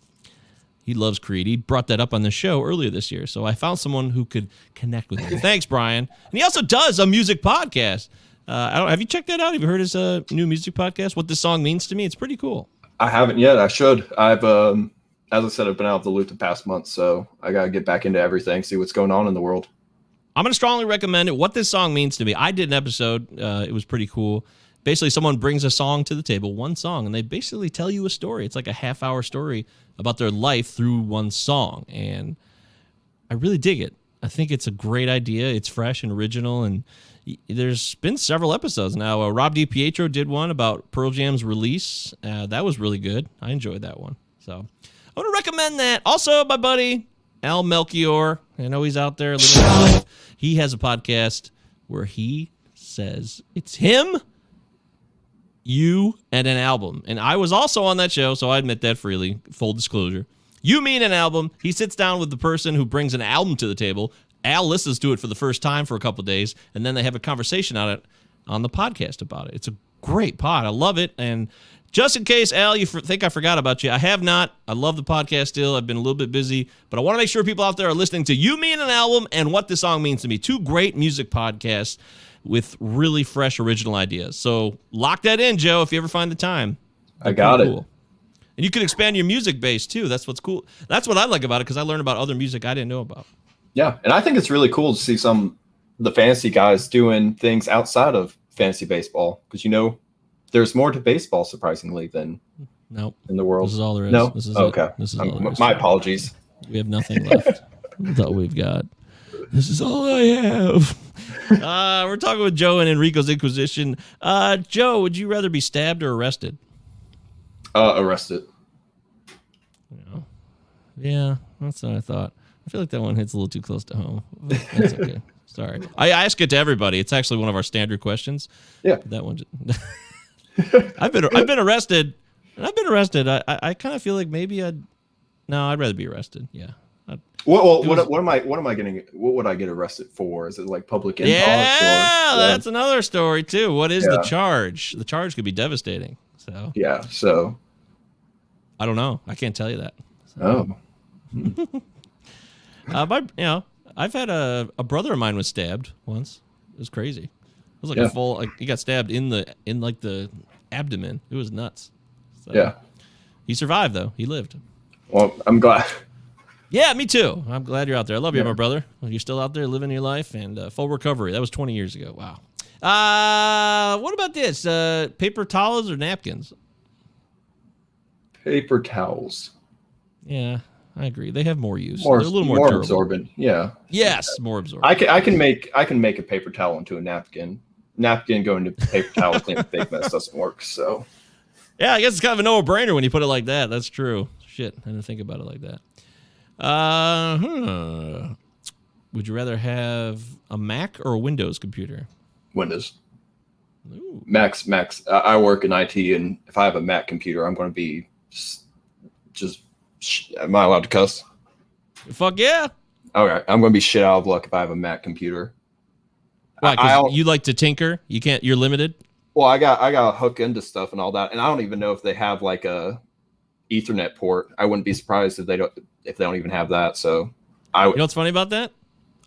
He loves Creed. He brought that up on the show earlier this year, so I found someone who could connect with him. Thanks, Brian. And he also does a music podcast. Have you checked that out? Have you heard his new music podcast, What This Song Means to Me? It's pretty cool.
I haven't yet. I should. I've, as I said, I've been out of the loop the past month, so I got to get back into everything, see what's going on in the world.
I'm going to strongly recommend it. What This Song Means to Me. I did an episode. It was pretty cool. Basically, someone brings a song to the table, one song, and they basically tell you a story. It's like a half-hour story about their life through one song, and I really dig it. I think it's a great idea. It's fresh and original, and there's been several episodes now. Rob DiPietro did one about Pearl Jam's release. That was really good. I enjoyed that one. So I want to recommend that. Also, my buddy, Al Melchior, I know he's out there living his life. He has a podcast where he says it's him, you, and an album. And I was also on that show, so I admit that freely. Full disclosure. You mean an album. He sits down with the person who brings an album to the table. Al listens to it for the first time for a couple of days, and then they have a conversation on it on the podcast about it. It's a great pod. I love it. And just in case, Al, you think I forgot about you, I have not. I love the podcast still. I've been a little bit busy, but I want to make sure people out there are listening to You Mean an Album and What This Song Means to Me. Two great music podcasts with really fresh, original ideas. So lock that in, Joe, if you ever find the time.
I got it.
Cool. And you can expand your music base, too. That's what's cool. That's what I like about it, because I learn about other music I didn't know about.
Yeah, and I think it's really cool to see some of the fantasy guys doing things outside of fantasy baseball, because, there's more to baseball, surprisingly, than in the world.
This is all there is.
No?
This is
okay.
This is all there is.
My apologies.
We have nothing left. That's all we've got. This is all I have. We're talking with Joe and Enrico's Inquisition. Joe, would you rather be stabbed or arrested?
Arrested.
Yeah, that's what I thought. I feel like that one hits a little too close to home. That's okay. Sorry. I ask it to everybody. It's actually one of our standard questions.
Yeah.
That one. I've been arrested. And I've been arrested. I kind of feel like maybe I'd rather be arrested. Yeah.
What am I getting? What would I get arrested for? Is it like public impulse?
Yeah, that's another story too. What is the charge? The charge could be devastating. So
yeah. So
I don't know. I can't tell you that.
So.
I've had a brother of mine was stabbed once. It was crazy. It was like a full. Like, he got stabbed in the abdomen. It was nuts. So,
yeah.
He survived though. He lived.
Well, I'm glad.
Yeah, me too. I'm glad you're out there. I love you, my brother. You're still out there living your life and full recovery. That was 20 years ago. Wow. What about this? Paper towels or napkins?
Paper towels.
Yeah, I agree. They have more use.
They're
a little more
absorbent. Yeah.
Yes, more absorbent.
I can make a paper towel into a napkin. Napkin going to paper towel clean with fake mess doesn't work. So.
Yeah, I guess it's kind of a no-brainer when you put it like that. That's true. Shit, I didn't think about it like that. Would you rather have a Mac or a Windows computer?
Windows.
Ooh.
Macs. I work in IT, and if I have a Mac computer, I'm going to be just. Am I allowed to cuss?
Fuck yeah.
Okay, I'm going to be shit out of luck if I have a Mac computer.
Why? Because you like to tinker. You can't. You're limited.
Well, I got to hook into stuff and all that, and I don't even know if they have like a Ethernet port. I wouldn't be surprised if they don't even have that. So,
you know what's funny about that?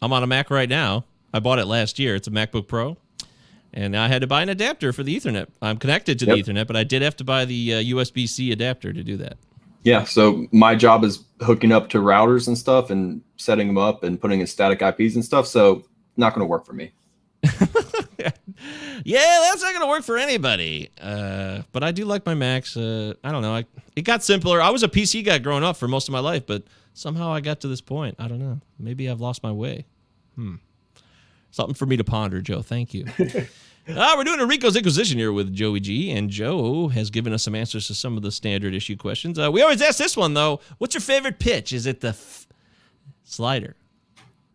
I'm on a Mac right now. I bought it last year. It's a MacBook Pro, and I had to buy an adapter for the Ethernet. I'm connected to the Ethernet, but I did have to buy the USB-C adapter to do that.
Yeah, so my job is hooking up to routers and stuff and setting them up and putting in static IPs and stuff. So, not going to work for me.
Yeah, that's not going to work for anybody. But I do like my Macs. I don't know. It got simpler. I was a PC guy growing up for most of my life, but somehow I got to this point. I don't know. Maybe I've lost my way. Something for me to ponder, Joe. Thank you. We're doing Enrico's Inquisition here with Joey G, and Joe has given us some answers to some of the standard issue questions. We always ask this one, though. What's your favorite pitch? Is it the slider,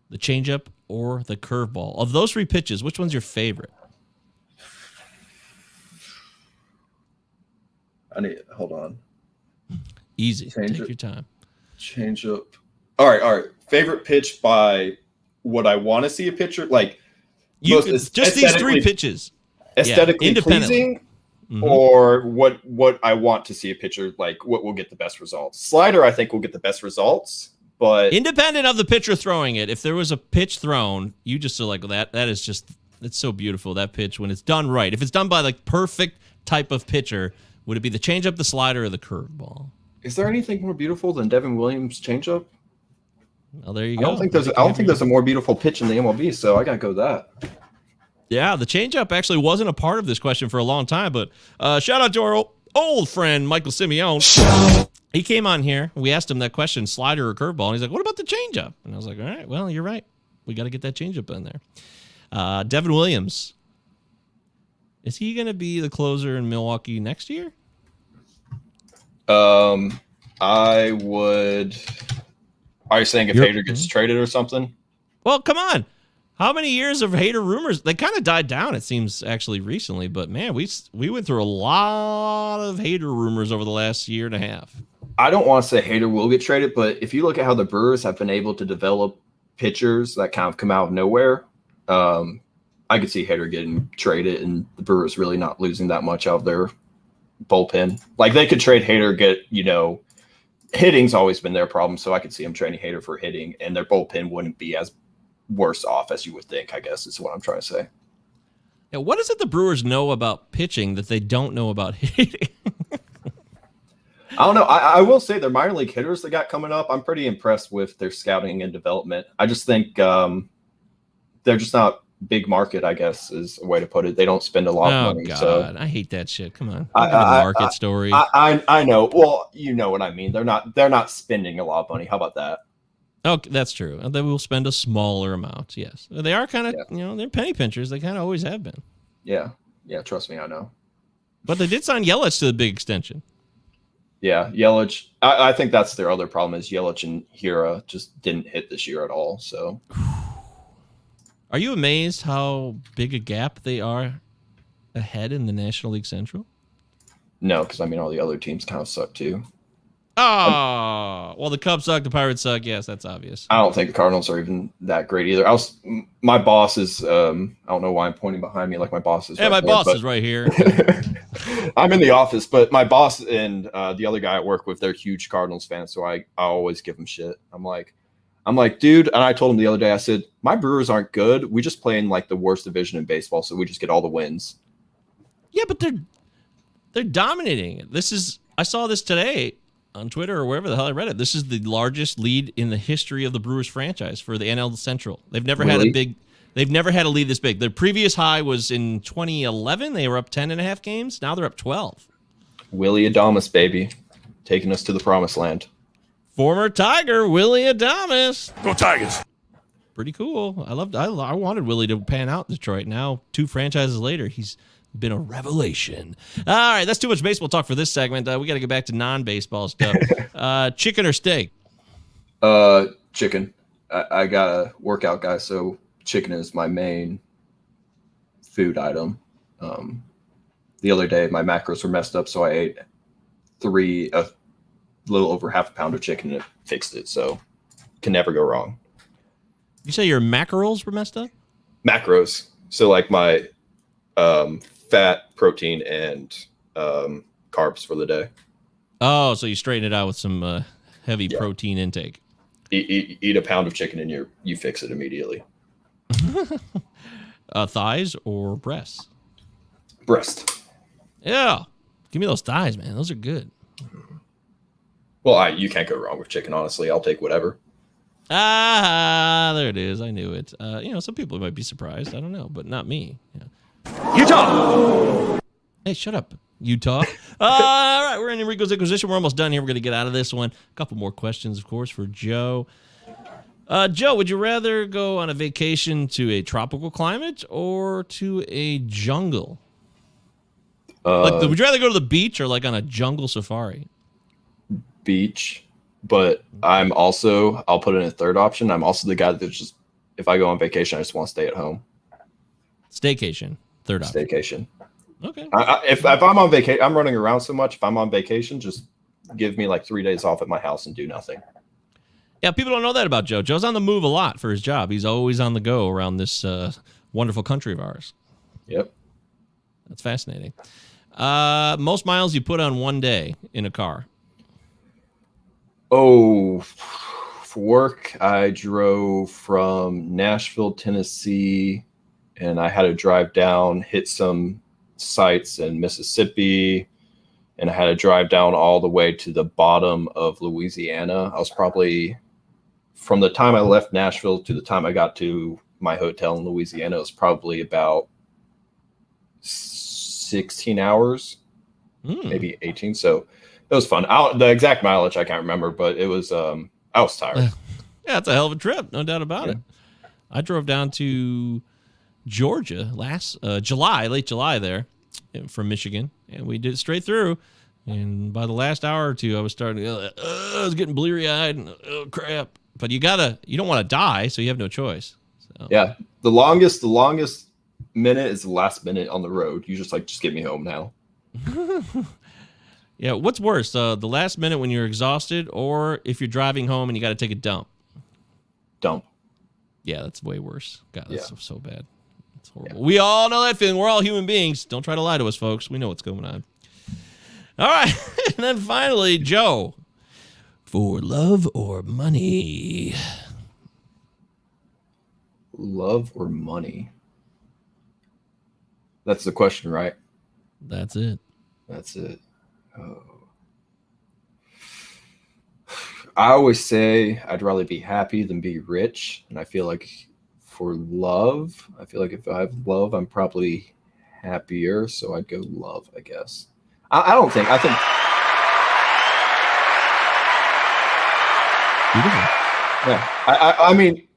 the changeup, or the curveball? Of those three pitches, which one's your favorite?
Hold on.
Easy. Take your time.
Change up. All right. Favorite pitch by what I want to see a pitcher like.
Just these three pitches.
Aesthetically pleasing, or what I want to see a pitcher like. What will get the best results? Slider, I think, will get the best results. But
independent of the pitcher throwing it, if there was a pitch thrown, you just feel like that is just, it's so beautiful, that pitch, when it's done right. If it's done by like perfect type of pitcher, would it be the changeup, the slider, or the curveball?
Is there anything more beautiful than Devin Williams' changeup?
Well, there you go.
I don't think there's a more beautiful pitch in the MLB, so I gotta go with that.
Yeah, the changeup actually wasn't a part of this question for a long time, but shout out to our old friend Michael Simeone. He came on here. We asked him that question, slider or curveball, and he's like, "What about the changeup?" And I was like, "All right, well, you're right. We got to get that changeup in there." Devin Williams, is he going to be the closer in Milwaukee next year?
I would. Are you saying if Hader gets traded or something?
Well, come on. How many years of Hader rumors? They kind of died down, it seems, actually recently. But man, we went through a lot of Hader rumors over the last year and a half.
I don't want to say Hader will get traded, but if you look at how the Brewers have been able to develop pitchers that kind of come out of nowhere, I could see Hader getting traded and the Brewers really not losing that much out of their bullpen. Like they could trade Hader, hitting's always been their problem, so I could see them trading Hader for hitting, and their bullpen wouldn't be as worse off as you would think, I guess is what I'm trying to say.
Yeah, what is it the Brewers know about pitching that they don't know about hitting?
I don't know. I will say their minor league hitters they got coming up, I'm pretty impressed with their scouting and development. I just think they're just not big market, I guess, is a way to put it. They don't spend a lot of money.
God.
So
I hate that shit. Come on. Market story.
I know. Well, you know what I mean. They're not spending a lot of money. How about that?
Okay, that's true. And they will spend a smaller amount. Yes, they are kind of they're penny pinchers. They kind of always have been.
Yeah, trust me, I know.
But they did sign Yelich to the big extension.
Yeah, Yelich. I think that's their other problem is Yelich and Hira just didn't hit this year at all. So,
are you amazed how big a gap they are ahead in the National League Central?
No, because I mean all the other teams kind of suck too.
Oh, well, the Cubs suck, the Pirates suck. Yes, that's obvious.
I don't think the Cardinals are even that great either. My boss is. I don't know why I'm pointing behind me like my boss is.
Yeah, my boss is right here.
I'm in the office, but my boss and the other guy I work with, they're huge Cardinals fans, so I always give them shit. I'm like, dude, and I told him the other day, I said, my Brewers aren't good. We just play in like the worst division in baseball, so we just get all the wins.
Yeah, but they're dominating it. I saw this today on Twitter or wherever the hell I read it. This is the largest lead in the history of the Brewers franchise for the NL Central. They've never had a lead this big. Their previous high was in 2011. They were up 10.5 games. Now they're up 12.
Willie Adames, baby, taking us to the promised land.
Former Tiger Willie Adames.
Go Tigers.
Pretty cool. I wanted Willie to pan out in Detroit. Now 2 franchises later, he's been a revelation. All right, that's too much baseball talk for this segment. We got to get back to non-baseball stuff. Chicken or steak?
Chicken. I got a workout guy, so chicken is my main food item. The other day, my macros were messed up, so I ate a little over half a pound of chicken and it fixed it. So can never go wrong.
You say your mackerels were messed up?
Macros. So like my fat, protein, and carbs for the day.
Oh, so you straighten it out with some heavy protein intake.
Eat a pound of chicken and you fix it immediately.
Thighs or breasts?
Breast.
Yeah. Give me those thighs, man. Those are good.
Well, you can't go wrong with chicken, honestly. I'll take whatever.
There it is. I knew it. Some people might be surprised. I don't know, but not me. Yeah.
Utah.
Hey, shut up, Utah. All right, we're in Enrico's Inquisition. We're almost done here. We're going to get out of this one. A couple more questions, of course, for Joe. Joe, would you rather go on a vacation to a tropical climate or to a jungle? Would you rather go to the beach or like on a jungle safari?
Beach, but I'll put in a third option. I'm also the guy that just, if I go on vacation, I just want to stay at home.
Staycation. Third option.
Staycation.
Okay.
If I'm on vacation, I'm running around so much. If I'm on vacation, just give me like 3 days off at my house and do nothing.
Yeah, people don't know that about Joe. Joe's on the move a lot for his job. He's always on the go around this wonderful country of ours.
Yep.
That's fascinating. Most miles you put on one day in a car?
Oh, for work, I drove from Nashville, Tennessee, and I had to drive down, hit some sites in Mississippi, and I had to drive down all the way to the bottom of Louisiana. I was probably, from the time I left Nashville to the time I got to my hotel in Louisiana, it was probably about 16 hours, maybe 18. So it was fun. The exact mileage I can't remember, but it was, I was tired.
Yeah, it's a hell of a trip, no doubt about it. I drove down to Georgia last late July there from Michigan, and we did it straight through. And by the last hour or two, I was starting to I was getting bleary-eyed and crap. But you don't want to die, so you have no choice. So.
Yeah, the longest minute is the last minute on the road. You just get me home now.
Yeah, what's worse, the last minute when you're exhausted, or if you're driving home and you got to take a dump?
Dump.
Yeah, that's way worse. God, that's so bad. It's horrible.
Yeah.
We all know that feeling. We're all human beings. Don't try to lie to us, folks. We know what's going on. All right, and then finally, Joe, for love or money?
Love or money? That's the question, right?
That's it.
That's it. Oh. I always say I'd rather be happy than be rich. And I feel like for love, if I have love, I'm probably happier. So I'd go love, I guess. I think.
Beautiful.
Yeah. I mean,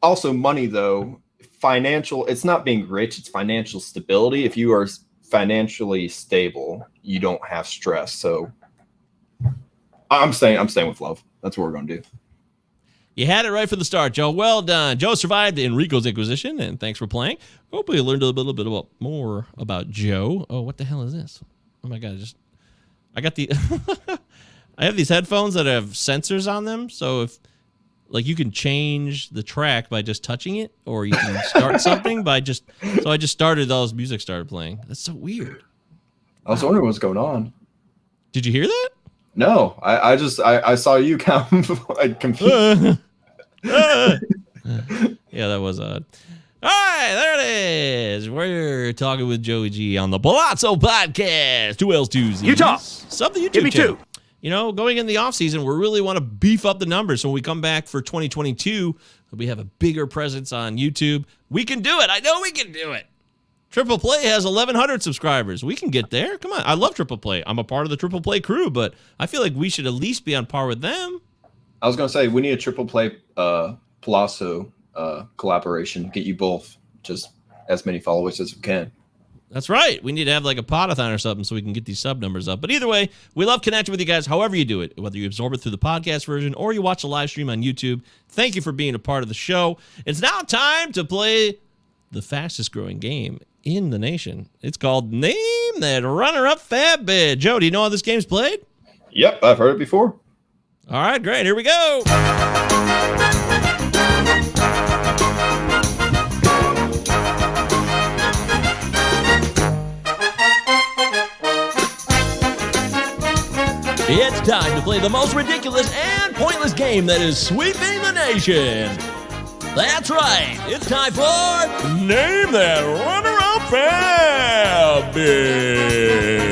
also money though, financial. It's not being rich; it's financial stability. If you are financially stable, you don't have stress. So, I'm staying with love. That's what we're gonna do.
You had it right from the start, Joe. Well done. Joe survived Enrico's Inquisition, and thanks for playing. Hopefully you learned a little bit more about Joe. Oh, what the hell is this? Oh my God, I got the I have these headphones that have sensors on them, so if like you can change the track by just touching it, or you can start something by just so I just started those music started playing. That's so weird.
I was wondering what's going on.
Did you hear that?
No, I saw you come confused.
Yeah, that was odd. All right, there it is. We're talking with Joey G on the Palazzo Podcast. 2 L's, 2 Z's.
Utah.
Sub the YouTube
Give me
channel.
2.
You know, going in the offseason, we really want to beef up the numbers. So when we come back for 2022, we have a bigger presence on YouTube. We can do it. I know we can do it. Triple Play has 1,100 subscribers. We can get there. Come on. I love Triple Play. I'm a part of the Triple Play crew, but I feel like we should at least be on par with them.
I was gonna say we need a Triple Play Palazzo collaboration. Get you both just as many followers as we can.
That's right. We need to have like a podathon or something so we can get these sub numbers up. But either way, we love connecting with you guys however you do it, whether you absorb it through the podcast version or you watch a live stream on YouTube. Thank you for being a part of the show. It's now time to play the fastest growing game in the nation. It's called Name That Runner-Up Fab Bid. Joe, do you know how this game's played?
Yep, I've heard it before.
All right, great. Here we go. It's time to play the most ridiculous and pointless game that is sweeping the nation. That's right. It's time for Name That Runner-Up Fab Bid.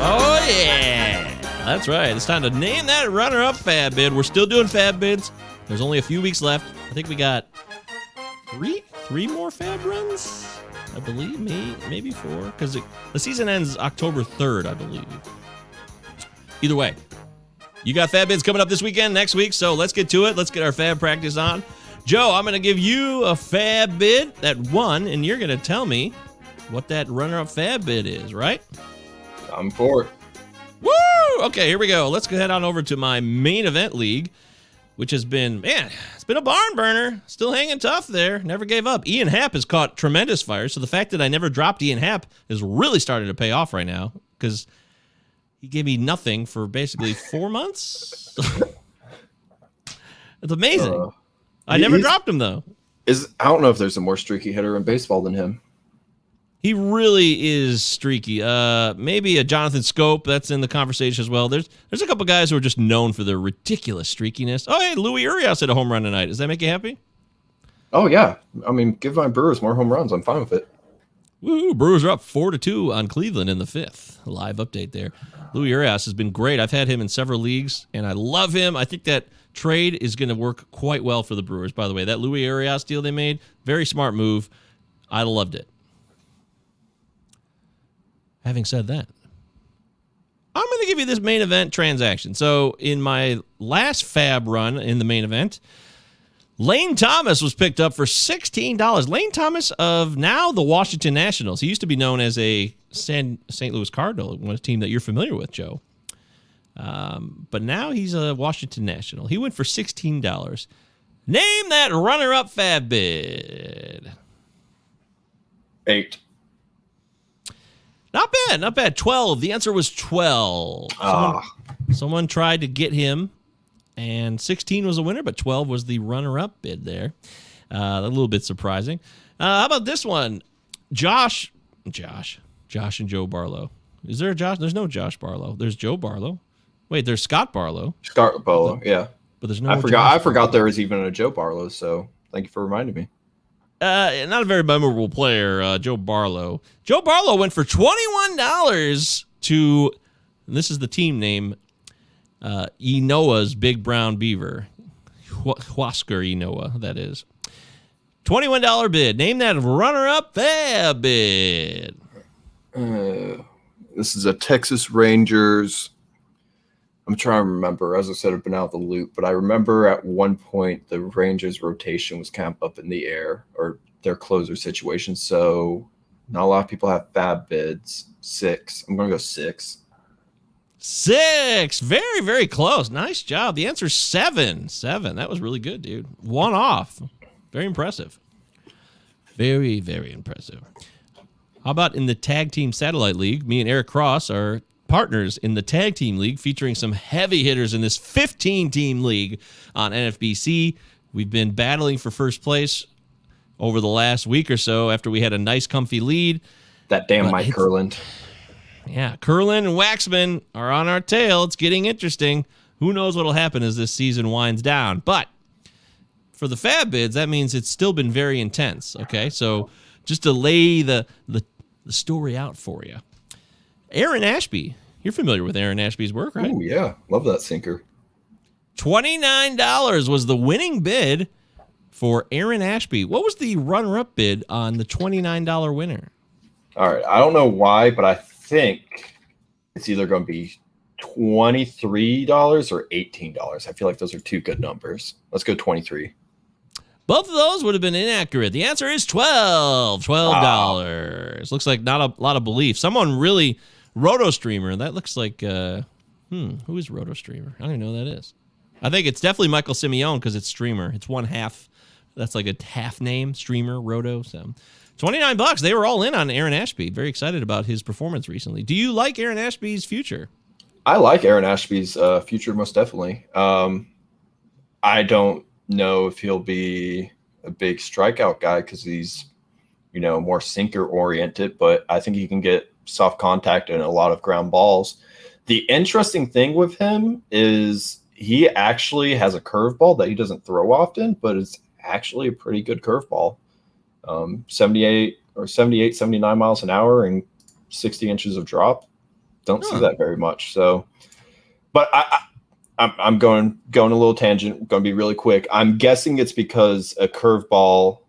Oh, yeah. That's right. It's time to name that runner-up fab bid. We're still doing fab bids. There's only a few weeks left. I think we got three more fab runs, I believe. Maybe 4, because the season ends October 3rd, I believe. Either way, you got fab bids coming up this weekend, next week, so let's get to it. Let's get our fab practice on. Joe, I'm going to give you a fab bid that won, and you're going to tell me what that runner-up fab bid is, right?
I'm for it.
Woo! Okay, here we go. Let's go head on over to my main event league, which has been, man, it's been a barn burner. Still hanging tough there. Never gave up. Ian Happ has caught tremendous fire, so the fact that I never dropped Ian Happ is really starting to pay off right now because he gave me nothing for basically 4 months. It's amazing. I never dropped him, though.
I don't know if there's a more streaky hitter in baseball than him.
He really is streaky. Maybe a Jonathan Scope that's in the conversation as well. There's a couple guys who are just known for their ridiculous streakiness. Oh, hey, Louis Urias hit a home run tonight. Does that make you happy?
Oh, yeah. I mean, give my Brewers more home runs. I'm fine with it.
Woo, Brewers are up 4-2 on Cleveland in the 5th. A live update there. Louis Urias has been great. I've had him in several leagues, and I love him. I think that trade is going to work quite well for the Brewers, by the way. That Louis Urias deal they made, very smart move. I loved it. Having said that, I'm going to give you this main event transaction. So in my last fab run in the main event, Lane Thomas was picked up for $16. Lane Thomas of now the Washington Nationals. He used to be known as a St. Louis Cardinal, one team that you're familiar with, Joe. But now he's a Washington National. He went for $16. Name that runner-up fab bid.
8.
Not bad. 12. The answer was 12. Someone tried to get him, and 16 was a winner, but 12 was the runner-up bid there. A little bit surprising. How about this one? Josh and Joe Barlow. Is there a Josh? There's no Josh Barlow. There's Joe Barlow. Wait, there's Scott Barlow.
Scott Barlow, yeah.
But there's no
I forgot there was even a Joe Barlow, so thank you for reminding me.
Not a very memorable player, Joe Barlow. Joe Barlow went for $21 to, and this is the team name, Enoa's Big Brown Beaver. Huascar Enoa, that is. $21 bid. Name that runner-up fab bid.
This is a Texas Rangers. I'm trying to remember. As I said, I've been out of the loop, but I remember at one point the Rangers rotation was kind of up in the air, or their closer situation. So not a lot of people have fab bids. 6. I'm going to go 6.
6. Very, very close. Nice job. The answer's 7. 7. That was really good, dude. 1 off. Very impressive. Very, very impressive. How about in the Tag Team Satellite League? Me and Eric Cross are partners in the Tag Team League, featuring some heavy hitters in this 15-team league on NFBC. We've been battling for first place over the last week or so after we had a nice, comfy lead.
That damn Mike Kurland.
Yeah, Kurland and Waxman are on our tail. It's getting interesting. Who knows what will happen as this season winds down. But for the fab bids, that means it's still been very intense. Okay, so just to lay the story out for you. Aaron Ashby. You're familiar with Aaron Ashby's work, right?
Oh, yeah. Love that sinker.
$29 was the winning bid for Aaron Ashby. What was the runner-up bid on the $29 winner?
All right. I don't know why, but I think it's either going to be $23 or $18. I feel like those are two good numbers. Let's go 23.
Both of those would have been inaccurate. The answer is $12. $12. Looks like not a lot of belief. Someone really Roto Streamer. That looks like who is Roto Streamer? I don't even know who that is. I think it's definitely Michael Simeone because it's Streamer. It's one half. That's like a half name, Streamer, Roto. So $29. They were all in on Aaron Ashby. Very excited about his performance recently. Do you like Aaron Ashby's future?
I like Aaron Ashby's future most definitely. I don't know if he'll be a big strikeout guy because he's, more sinker oriented, but I think he can get soft contact and a lot of ground balls. The interesting thing with him is he actually has a curveball that he doesn't throw often, but it's actually a pretty good curveball. 78, 79 miles an hour and 60 inches of drop. Don't see that very much. So, but I'm going a little tangent. Going to be really quick. I'm guessing it's because a curveball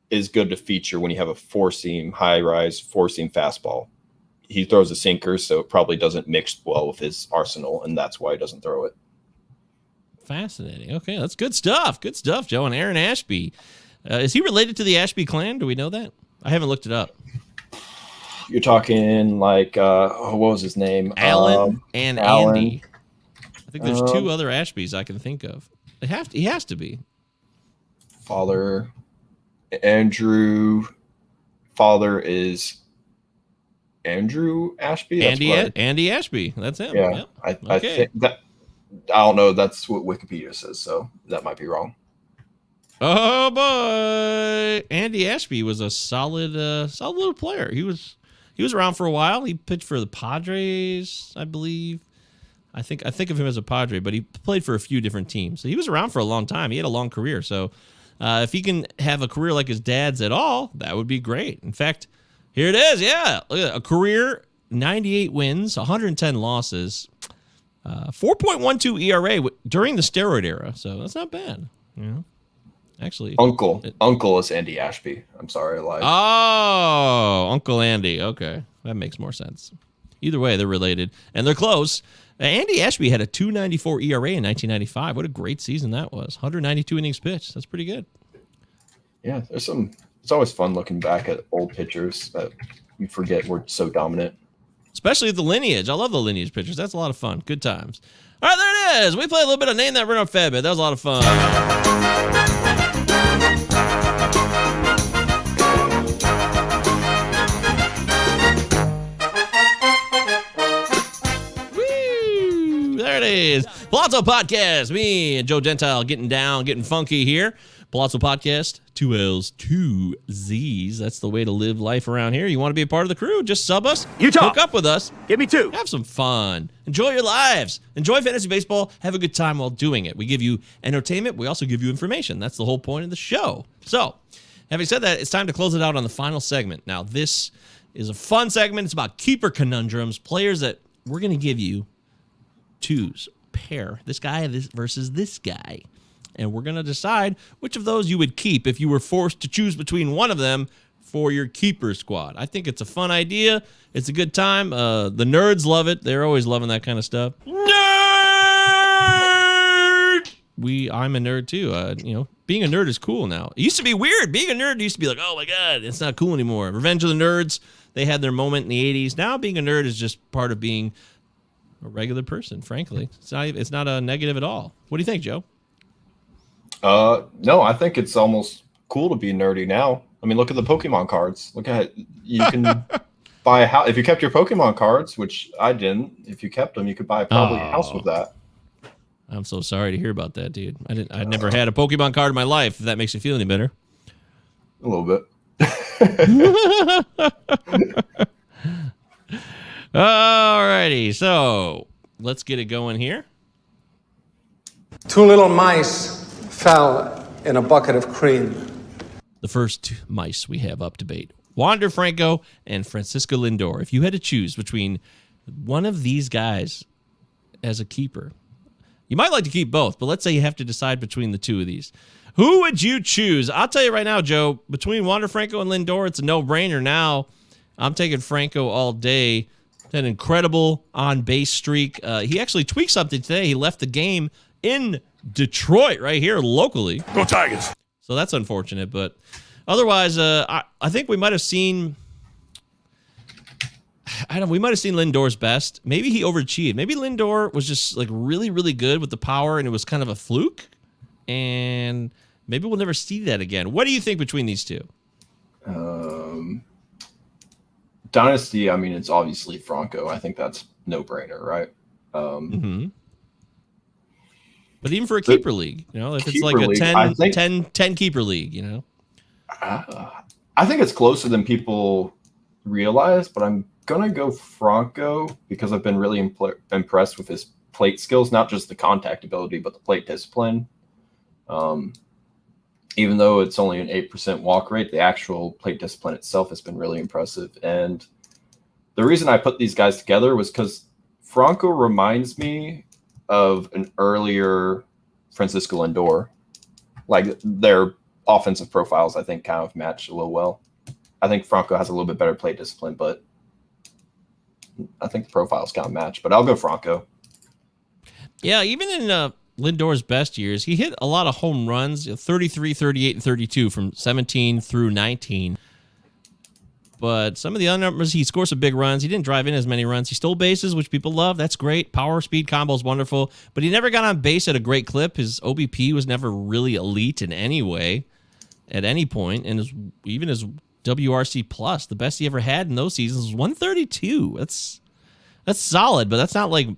is good to feature when you have a four-seam, high-rise, four-seam fastball. He throws a sinker, so it probably doesn't mix well with his arsenal, and that's why he doesn't throw it.
Fascinating. Okay, that's good stuff. Good stuff, Joe. And Aaron Ashby. Is he related to the Ashby clan? Do we know that? I haven't looked it up.
You're talking like, what was his name?
Alan and
Alan.
Andy. I think there's two other Ashbys I can think of. He has to be.
Father Andrew. Father is Andrew Ashby. That's
Andy Ashby. That's him.
Yeah,
Yep.
I think that. I don't know. That's what Wikipedia says, so that might be wrong.
Oh boy, Andy Ashby was a solid little player. He was around for a while. He pitched for the Padres, I believe. I think of him as a Padre, but he played for a few different teams. So he was around for a long time. He had a long career. So if he can have a career like his dad's at all, that would be great. In fact, here it is. Yeah, look at that. A career, 98 wins, 110 losses, 4.12 ERA during the steroid era. So that's not bad. Actually, Uncle
is Andy Ashby. I'm sorry, I lied.
Oh, Uncle Andy. Okay, that makes more sense. Either way, they're related and they're close. Andy Ashby had a 2.94 ERA in 1995. What a great season that was. 192 innings pitched. That's pretty good.
Yeah, it's always fun looking back at old pitchers that you forget were so dominant.
Especially the lineage. I love the lineage pitchers. That's a lot of fun. Good times. All right, there it is. We played a little bit of Name That Run Up Fab Bit. That was a lot of fun. There it is. Palazzo Podcast. Me and Joe Gentile getting funky here. Palazzo Podcast, 2 L's, 2 Z's. That's the way to live life around here. You want to be a part of the crew? Just sub us.
Utah.
Hook up with us.
Give me 2.
Have some fun. Enjoy your lives. Enjoy fantasy baseball. Have a good time while doing it. We give you entertainment. We also give you information. That's the whole point of the show. So, having said that, it's time to close it out on the final segment. Now, this is a fun segment. It's about keeper conundrums, players that we're going to give you pair this guy versus this guy. And we're going to decide which of those you would keep if you were forced to choose between one of them for your keeper squad. I think it's a fun idea. It's a good time. The nerds love it. They're always loving that kind of stuff. Nerd! I'm a nerd too. Being a nerd is cool now. It used to be weird. Being a nerd used to be like, oh my God, it's not cool anymore. Revenge of the Nerds, they had their moment in the 80s. Now being a nerd is just part of being a regular person, frankly. It's not a negative at all. What do you think, Joe?
No, I think it's almost cool to be nerdy now. I mean, look at the Pokemon cards. Look at you can buy a house if you kept your Pokemon cards, which I didn't. If you kept them, you could buy probably a house with that.
I'm so sorry to hear about that, dude. I'd never had a Pokemon card in my life. If that makes you feel any better.
A little bit.
Alrighty, so let's get it going here.
2 little mice fell in a bucket of cream.
The first 2 mice we have up debate. Wander Franco and Francisco Lindor. If you had to choose between one of these guys as a keeper, you might like to keep both, but let's say you have to decide between the 2 of these. Who would you choose? I'll tell you right now, Joe, between Wander Franco and Lindor, it's a no-brainer now. I'm taking Franco all day. An incredible on-base streak. He actually tweaked something today. He left the game in Detroit right here locally.
Go Tigers.
So that's unfortunate, but otherwise, I think we might have seen... we might have seen Lindor's best. Maybe he overachieved. Maybe Lindor was just like really, really good with the power, and it was kind of a fluke. And maybe we'll never see that again. What do you think between these 2?
Dynasty, I mean, it's obviously Franco. I think that's no-brainer, right?
But even for a keeper league, if it's like a 10 keeper league,
I think it's closer than people realize, but I'm going to go Franco because I've been really impressed with his plate skills, not just the contact ability, but the plate discipline. Even though it's only an 8% walk rate, the actual plate discipline itself has been really impressive. And the reason I put these guys together was because Franco reminds me of an earlier Francisco Lindor. Like their offensive profiles, I think, kind of match a little well. I think Franco has a little bit better plate discipline, but I think the profiles kind of match. But I'll go Franco.
Yeah, even in Lindor's best years, he hit a lot of home runs, 33, 38, and 32 from 17 through 19. But some of the other numbers, he scored some big runs. He didn't drive in as many runs. He stole bases, which people love. That's great. Power speed combo is wonderful. But he never got on base at a great clip. His OBP was never really elite in any way at any point. And even his WRC plus, the best he ever had in those seasons was 132. That's solid, but that's not like...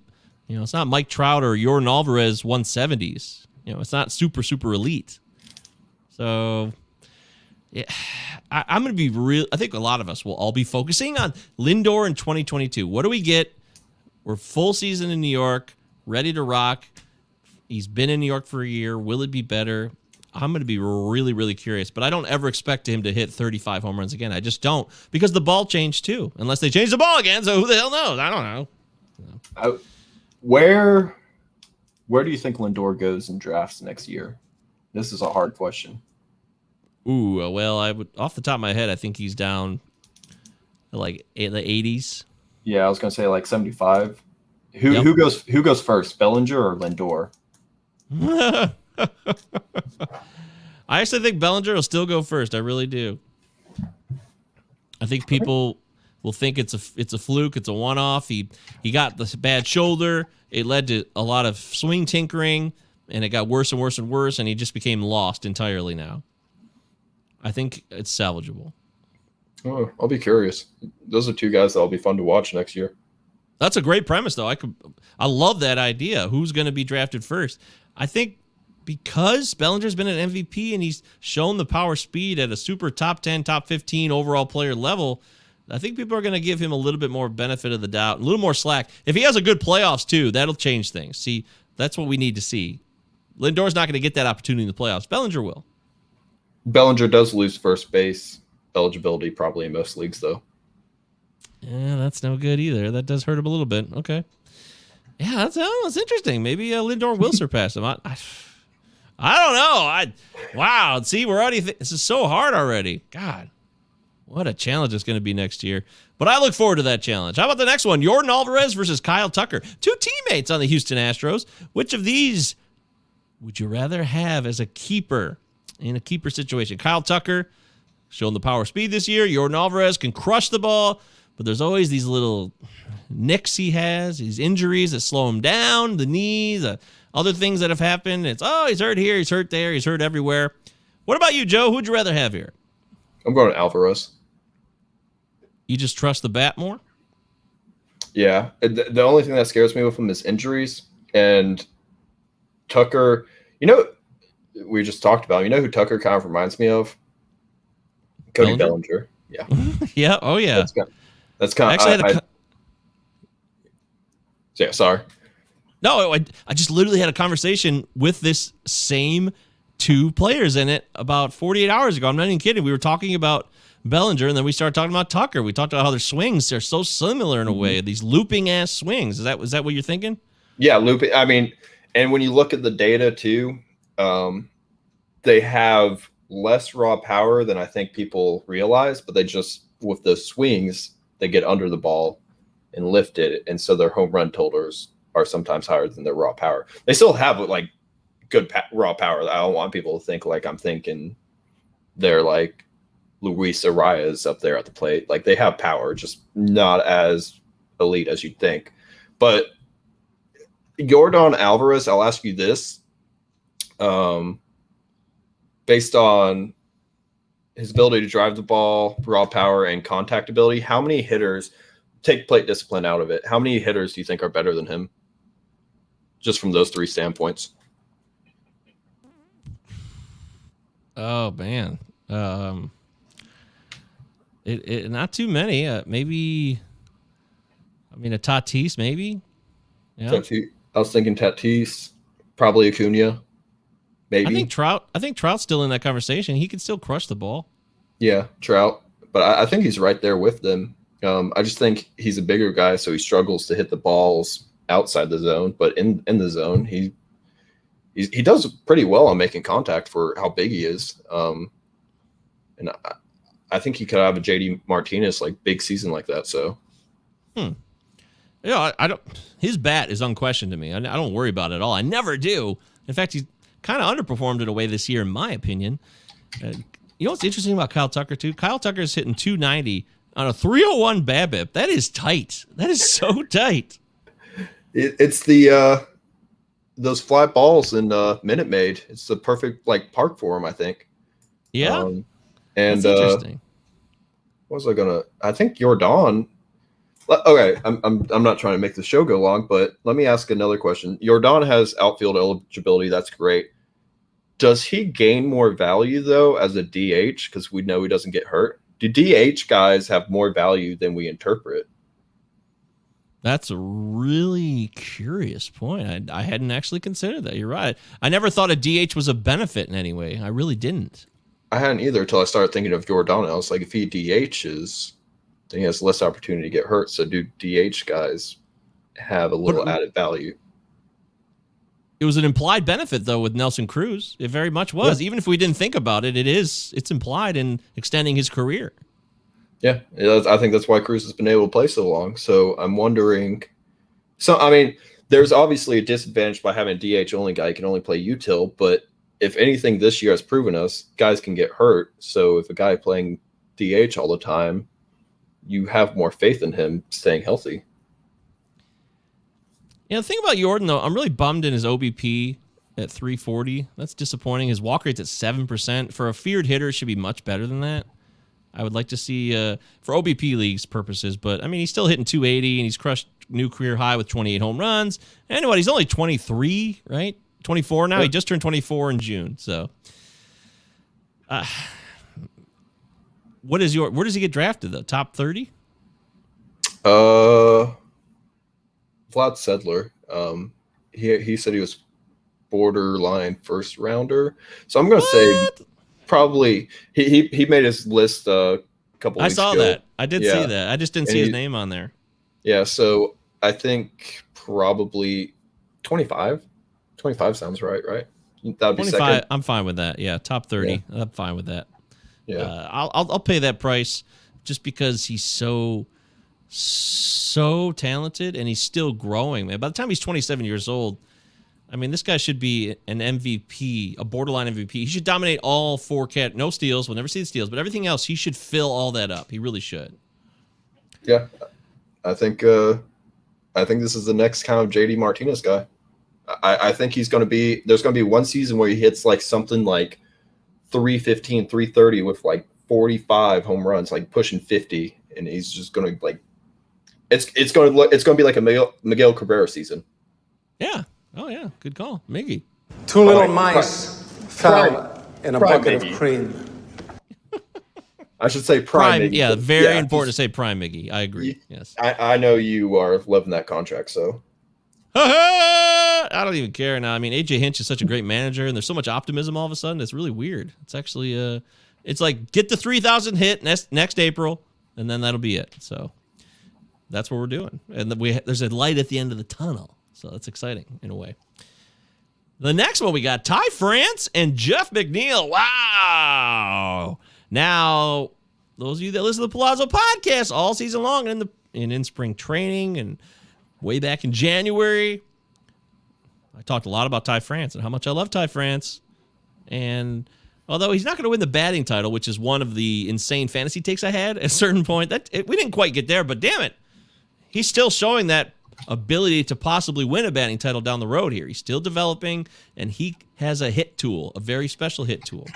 it's not Mike Trout or Jordan Alvarez 170s. It's not super, super elite. So, yeah, I'm going to be real. I think a lot of us will all be focusing on Lindor in 2022. What do we get? We're full season in New York, ready to rock. He's been in New York for a year. Will it be better? I'm going to be really, really curious. But I don't ever expect him to hit 35 home runs again. I just don't. Because the ball changed too. Unless they change the ball again. So who the hell knows? I don't know.
Where do you think Lindor goes in drafts next year? This is a hard question.
Ooh, well, I would off the top of my head, I think he's down like in the 80s.
Yeah, I was gonna say like 75. Who goes first, Bellinger or Lindor?
I actually think Bellinger will still go first. I really do. I think people will think it's a fluke. It's a one-off. He got the bad shoulder. It led to a lot of swing tinkering, and it got worse and worse and worse, and he just became lost entirely now. I think it's salvageable.
Oh, I'll be curious. Those are 2 guys that'll be fun to watch next year.
That's a great premise, though. I love that idea. Who's going to be drafted first? I think because Bellinger's been an MVP and he's shown the power speed at a super top 10, top 15 overall player level, I think people are going to give him a little bit more benefit of the doubt, a little more slack. If he has a good playoffs, too, that'll change things. See, that's what we need to see. Lindor's not going to get that opportunity in the playoffs. Bellinger will.
Bellinger does lose first base eligibility probably in most leagues, though.
Yeah, that's no good either. That does hurt him a little bit. Okay. Yeah, that's interesting. Maybe Lindor will surpass him. I don't know. Wow. See, we're already. This is so hard already. God. What a challenge it's going to be next year. But I look forward to that challenge. How about the next one? Jordan Alvarez versus Kyle Tucker. 2 teammates on the Houston Astros. Which of these would you rather have as a keeper in a keeper situation? Kyle Tucker, showing the power speed this year. Jordan Alvarez can crush the ball, but there's always these little nicks he has, these injuries that slow him down, the knees, other things that have happened. It's, he's hurt here, he's hurt there, he's hurt everywhere. What about you, Joe? Who'd you rather have here?
I'm going to Alvarez.
You just trust the bat more?
Yeah. The only thing that scares me with him is injuries. And Tucker, we just talked about him. You know who Tucker kind of reminds me of? Cody Bellinger. Yeah.
Yeah. Oh, yeah.
That's kind of.
Actually,
yeah, sorry.
No, I just literally had a conversation with this same 2 players in it about 48 hours ago. I'm not even kidding. We were talking about Bellinger, and then we started talking about Tucker. We talked about how their swings are so similar in a way, these looping-ass swings. Is that what you're thinking?
Yeah, looping. I mean, and when you look at the data, too, they have less raw power than I think people realize, but they just, with the swings, they get under the ball and lift it, and so their home run totals are sometimes higher than their raw power. They still have, like, good raw power. I don't want people to think like I'm thinking they're like Luis Arias up there at the plate. Like, they have power, just not as elite as you'd think. But Jordan Alvarez, I'll ask you this. Based on his ability to drive the ball, raw power, and contact ability, how many hitters, take plate discipline out of it, how many hitters do you think are better than him? Just from those 3 standpoints.
Oh, man. It not too many. Maybe, a Tatis, maybe. Yeah.
I was thinking Tatis, probably Acuna, maybe.
I think Trout's still in that conversation. He can still crush the ball.
Yeah, Trout. But I think he's right there with them. I just think he's a bigger guy, so he struggles to hit the balls outside the zone. But in the zone, he does pretty well on making contact for how big he is. And I think he could have a JD Martinez like big season like that. So,
Yeah, I don't. His bat is unquestioned to me. I don't worry about it at all. I never do. In fact, he's kind of underperformed in a way this year, in my opinion. You know what's interesting about Kyle Tucker too? Kyle Tucker's hitting 290 on a 301 BABIP. That is tight. That is so tight.
It's the those fly balls in Minute Maid. It's the perfect park for him, I think.
Yeah,
and
that's interesting.
What was I gonna? I think Jordan. Okay, I'm not trying to make the show go long, but let me ask another question. Jordan has outfield eligibility. That's great. Does he gain more value though as a DH? Because we know he doesn't get hurt. Do DH guys have more value than we interpret?
That's a really curious point. I hadn't actually considered that. You're right. I never thought a DH was a benefit in any way. I really didn't.
I hadn't either until I started thinking of Jordan. I was like, if he DHs, then he has less opportunity to get hurt. So do DH guys have a little added value?
It was an implied benefit, though, with Nelson Cruz. It very much was. Yeah. Even if we didn't think about it, it's implied in extending his career.
Yeah, I think that's why Cruz has been able to play so long. So I'm wondering. So, I mean, there's obviously a disadvantage by having a DH-only guy. He can only play util. But if anything this year has proven us, guys can get hurt. So if a guy playing DH all the time, you have more faith in him staying healthy.
Yeah, the thing about Jordan, though, I'm really bummed in his OBP at 340. That's disappointing. His walk rate's at 7%. For a feared hitter, it should be much better than that. I would like to see, for OBP leagues purposes, but, I mean, he's still hitting 280, and he's crushed new career high with 28 home runs. And what, he's only 23, right? 24 now? Yeah. He just turned 24 in June, so. Where does he get drafted, though? Top 30?
Vlad Sedler. He said he was borderline first rounder. So I'm going to say probably he made his list a couple weeks ago.
I saw that. I did see that. I just didn't see his name on there.
Yeah, so I think probably 25. 25 sounds right? That'd be
25. Second. I'm fine with that. Yeah, top 30. Yeah. I'm fine with that.
Yeah,
I'll pay that price. just because he's so talented and he's still growing, man. By the time he's 27 years old, I mean, this guy should be an MVP, a borderline MVP. He should dominate all four no steals. We'll never see the steals, but everything else, he should fill all that up. He really should.
Yeah, I think this is the next kind of JD Martinez guy. I think he's going to be. There's going to be one season where he hits like something like 315, 330 with like 45 home runs, like pushing 50, and he's just going to like. It's going to be like a Miguel Cabrera season.
Yeah. Oh yeah. Good call, Miggy.
Two little mice fell in a bucket of cream.
I should say prime Miggy.
Yeah, very important to say prime Miggy. I agree. Yes.
I know you are loving that contract, so.
I don't even care now. I mean, AJ Hinch is such a great manager, and there's so much optimism all of a sudden. It's really weird. It's actually, it's like get the 3,000 hit next April, and then that'll be it. So that's what we're doing. And there's a light at the end of the tunnel. So that's exciting in a way. The next one, we got Ty France and Jeff McNeil. Wow. Now, those of you that listen to the Palazzo podcast all season long and in spring training and way back in January, I talked a lot about Ty France and how much I love Ty France. And although he's not going to win the batting title, which is one of the insane fantasy takes I had at a certain point, we didn't quite get there, but damn it, he's still showing that ability to possibly win a batting title down the road here. He's still developing, and he has a hit tool, a very special hit tool.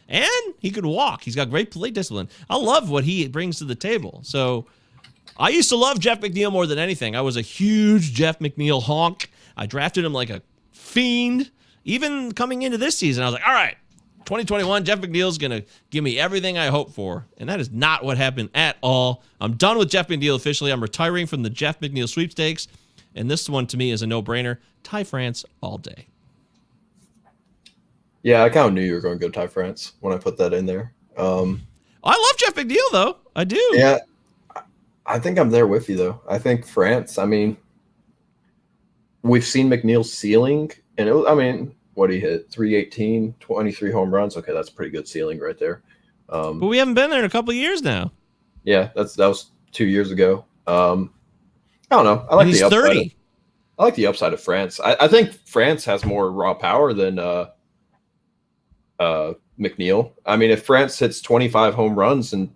And he could walk. He's got great plate discipline. I love what he brings to the table. So I used to love Jeff McNeil more than anything. I was a huge Jeff McNeil honk. I drafted him like a fiend. Even coming into this season, I was like, all right, 2021, Jeff McNeil's going to give me everything I hope for. And that is not what happened at all. I'm done with Jeff McNeil officially. I'm retiring from the Jeff McNeil sweepstakes. And this one, to me, is a no-brainer. Ty France all day.
Yeah, I kind of knew you were going to go Ty France when I put that in there.
I love Jeff McNeil, though. I do.
Yeah, I think I'm there with you, though. I think France, I mean, we've seen McNeil's ceiling, and what did he hit? 318, 23 home runs. Okay, that's pretty good ceiling right there.
But we haven't been there in a couple of years now.
Yeah, that was 2 years ago. I don't know. I like the upside. 30. I like the upside of France. I think France has more raw power than McNeil. I mean, if France hits 25 home runs and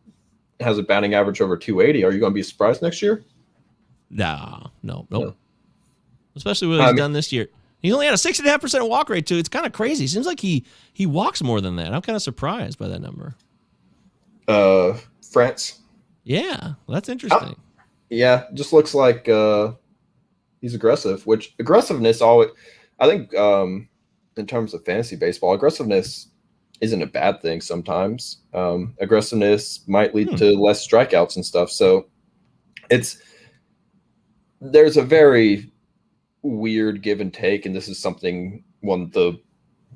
has a batting average over 280, are you going to be surprised next year?
No. Especially what he's done this year. He only had a 6.5% walk rate, too. It's kind of crazy. It seems like he walks more than that. I'm kind of surprised by that number.
France?
Yeah, that's interesting.
Yeah, just looks like he's aggressive, which aggressiveness always, I think in terms of fantasy baseball, aggressiveness isn't a bad thing sometimes. Aggressiveness might lead to less strikeouts and stuff. So there's a very weird give and take, and this is one of the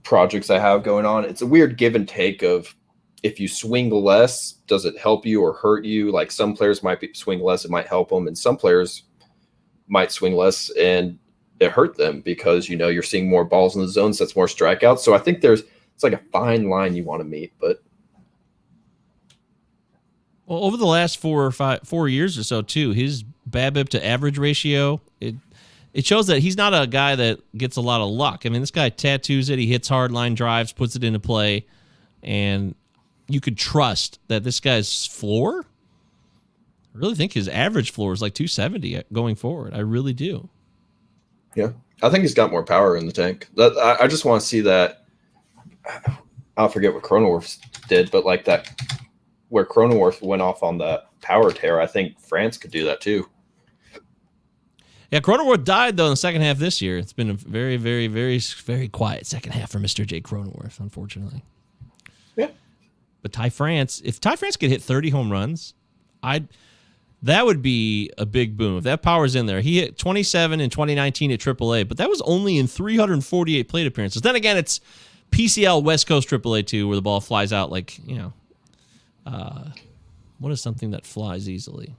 projects I have going on. It's a weird give and take of, if you swing less, does it help you or hurt you? Like some players might swing less, it might help them, and some players might swing less and it hurt them because you're seeing more balls in the zones, that's more strikeouts. So I think it's like a fine line you want to meet. But
well, over the last 4 years or so too, his BABIP to average ratio, it shows that he's not a guy that gets a lot of luck. I mean, this guy tattoos it, he hits hard line drives, puts it into play, and you could trust that this guy's floor. I really think his average floor is like 270 going forward. I really do.
Yeah, I think he's got more power in the tank. I just want to see that. I'll forget what Cronenworth did, but like that, where Cronenworth went off on that power tear, I think France could do that too.
Yeah, Cronenworth died, though, in the second half this year. It's been a very, very, very, very quiet second half for Mr. J. Cronenworth, unfortunately.
Yeah.
But Ty France, if Ty France could hit 30 home runs, that would be a big boom. If that power's in there. He hit 27 in 2019 at AAA, but that was only in 348 plate appearances. Then again, it's PCL West Coast AAA too, where the ball flies out like, what is something that flies easily?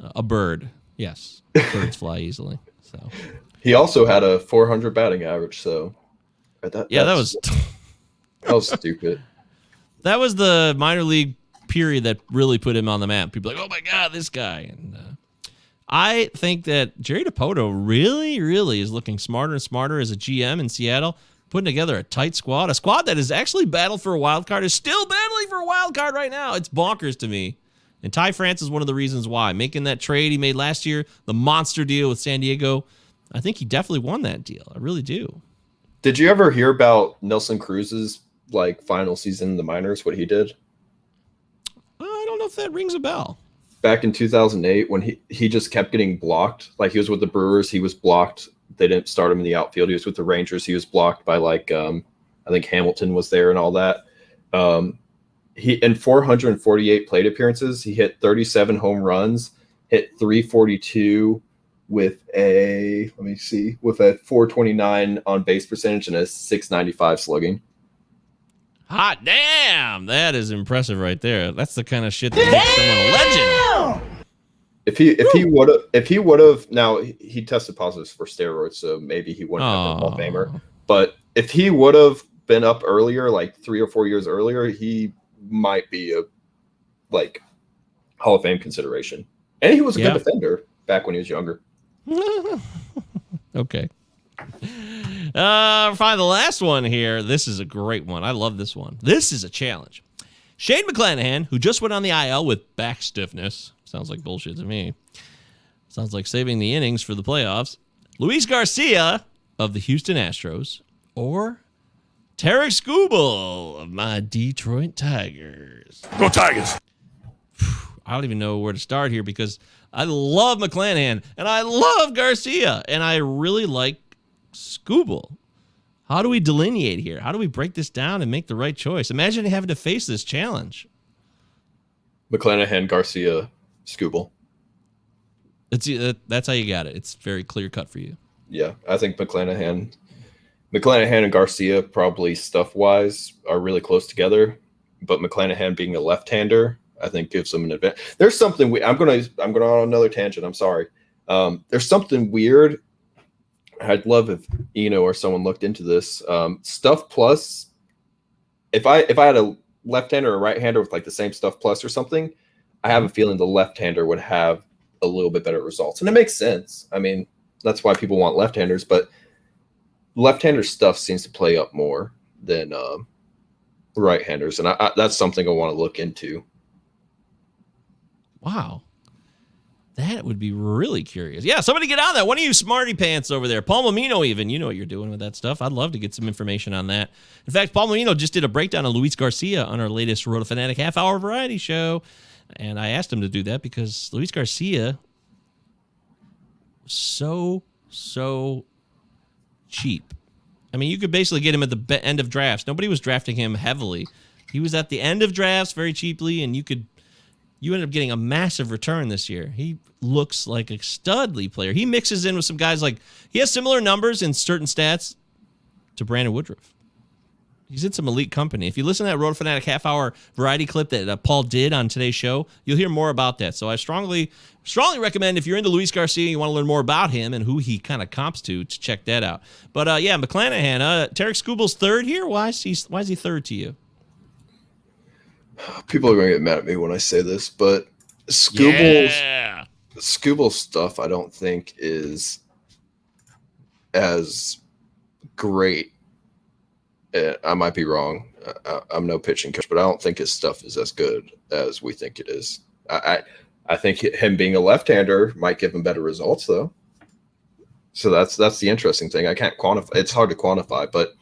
A bird. Yes, birds fly easily. So
he also had a 400 batting average. So
that was
that was stupid.
That was the minor league period that really put him on the map. People are like, oh my God, this guy. And I think that Jerry Dipoto really, really is looking smarter and smarter as a GM in Seattle, putting together a tight squad. A squad that has actually battled for a wild card, is still battling for a wild card right now. It's bonkers to me. And Ty France is one of the reasons why. Making that trade he made last year, the monster deal with San Diego, I think he definitely won that deal. I really do.
Did you ever hear about Nelson Cruz's final season in the minors, what he did?
I don't know if that rings a bell.
Back in 2008, when he just kept getting blocked. Like, he was with the Brewers, he was blocked. They didn't start him in the outfield. He was with the Rangers. He was blocked by I think Hamilton was there and all that. He in 448 plate appearances, he hit 37 home runs, hit 342 with a 429 on base percentage and a 695 slugging. Hot
damn, that is impressive right there. That's the kind of shit that makes someone a legend.
If he would have now he tested positive for steroids, so maybe he wouldn't have been Hall of Famer. But if he would have been up earlier, like 3 or 4 years earlier, he might be a Hall of Fame consideration. And he was a good defender back when he was younger.
Okay. Finally, the last one here. This is a great one. I love this one. This is a challenge. Shane McClanahan, who just went on the IL with back stiffness. Sounds like bullshit to me. Sounds like saving the innings for the playoffs. Luis Garcia of the Houston Astros, or Tarek Skubal of my Detroit Tigers.
Go Tigers!
I don't even know where to start here because I love McClanahan and I love Garcia and I really like Skubal. How do we delineate here? How do we break this down and make the right choice? Imagine having to face this challenge.
McClanahan, Garcia, Skubal.
That's how you got it. It's very clear cut for you.
Yeah, I think McClanahan and Garcia probably stuff-wise are really close together, but McClanahan being a left-hander, I think gives them an advantage. There's something I'm going on another tangent. I'm sorry. There's something weird. I'd love if Eno or someone looked into this. Stuff plus, if I had a left-hander or a right-hander with the same stuff plus or something, I have a feeling the left-hander would have a little bit better results. And it makes sense. I mean, that's why people want left-handers, but left-hander stuff seems to play up more than right-handers. And that's something I want to look into.
Wow. That would be really curious. Yeah, somebody get on that. One of you smarty pants over there. Paul Mamino even. You know what you're doing with that stuff. I'd love to get some information on that. In fact, Paul Mamino just did a breakdown of Luis Garcia on our latest Roto Fanatic half-hour variety show. And I asked him to do that because Luis Garcia so cheap. I mean, you could basically get him at the end of drafts. Nobody was drafting him heavily. He was at the end of drafts very cheaply, and you ended up getting a massive return this year. He looks like a studly player. He mixes in with some guys he has similar numbers in certain stats to Brandon Woodruff. He's in some elite company. If you listen to that Roto Fanatic half-hour variety clip that Paul did on today's show, you'll hear more about that. So I strongly recommend if you're into Luis Garcia, you want to learn more about him and who he kind of comps to check that out. But McClanahan, Tarek Skubal's third here. Why is he third to you?
People are going to get mad at me when I say this, but Skubal's stuff I don't think is as great. I might be wrong. I'm no pitching coach, but I don't think his stuff is as good as we think it is. I think him being a left-hander might give him better results, though. So that's the interesting thing. I can't quantify. It's hard to quantify, but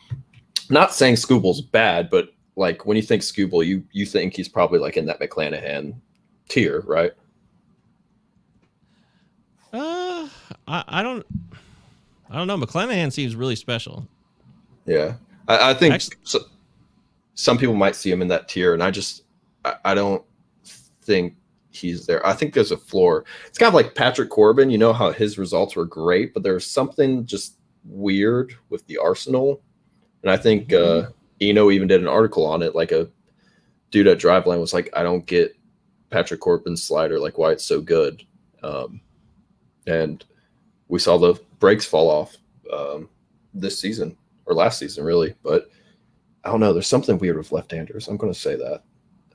not saying Skubal's bad, but when you think Skubal, you think he's probably in that McClanahan tier, right?
I don't know. McClanahan seems really special.
Yeah. I think some people might see him in that tier, and I don't think he's there. I think there's a floor. It's kind of like Patrick Corbin. You know how his results were great, but there's something just weird with the arsenal. And I think Eno even did an article on it. A dude at Driveline was like, I don't get Patrick Corbin's slider, why it's so good. And we saw the brakes fall off this season. Or last season, really, but I don't know. There's something weird with left-handers. I'm going to say that.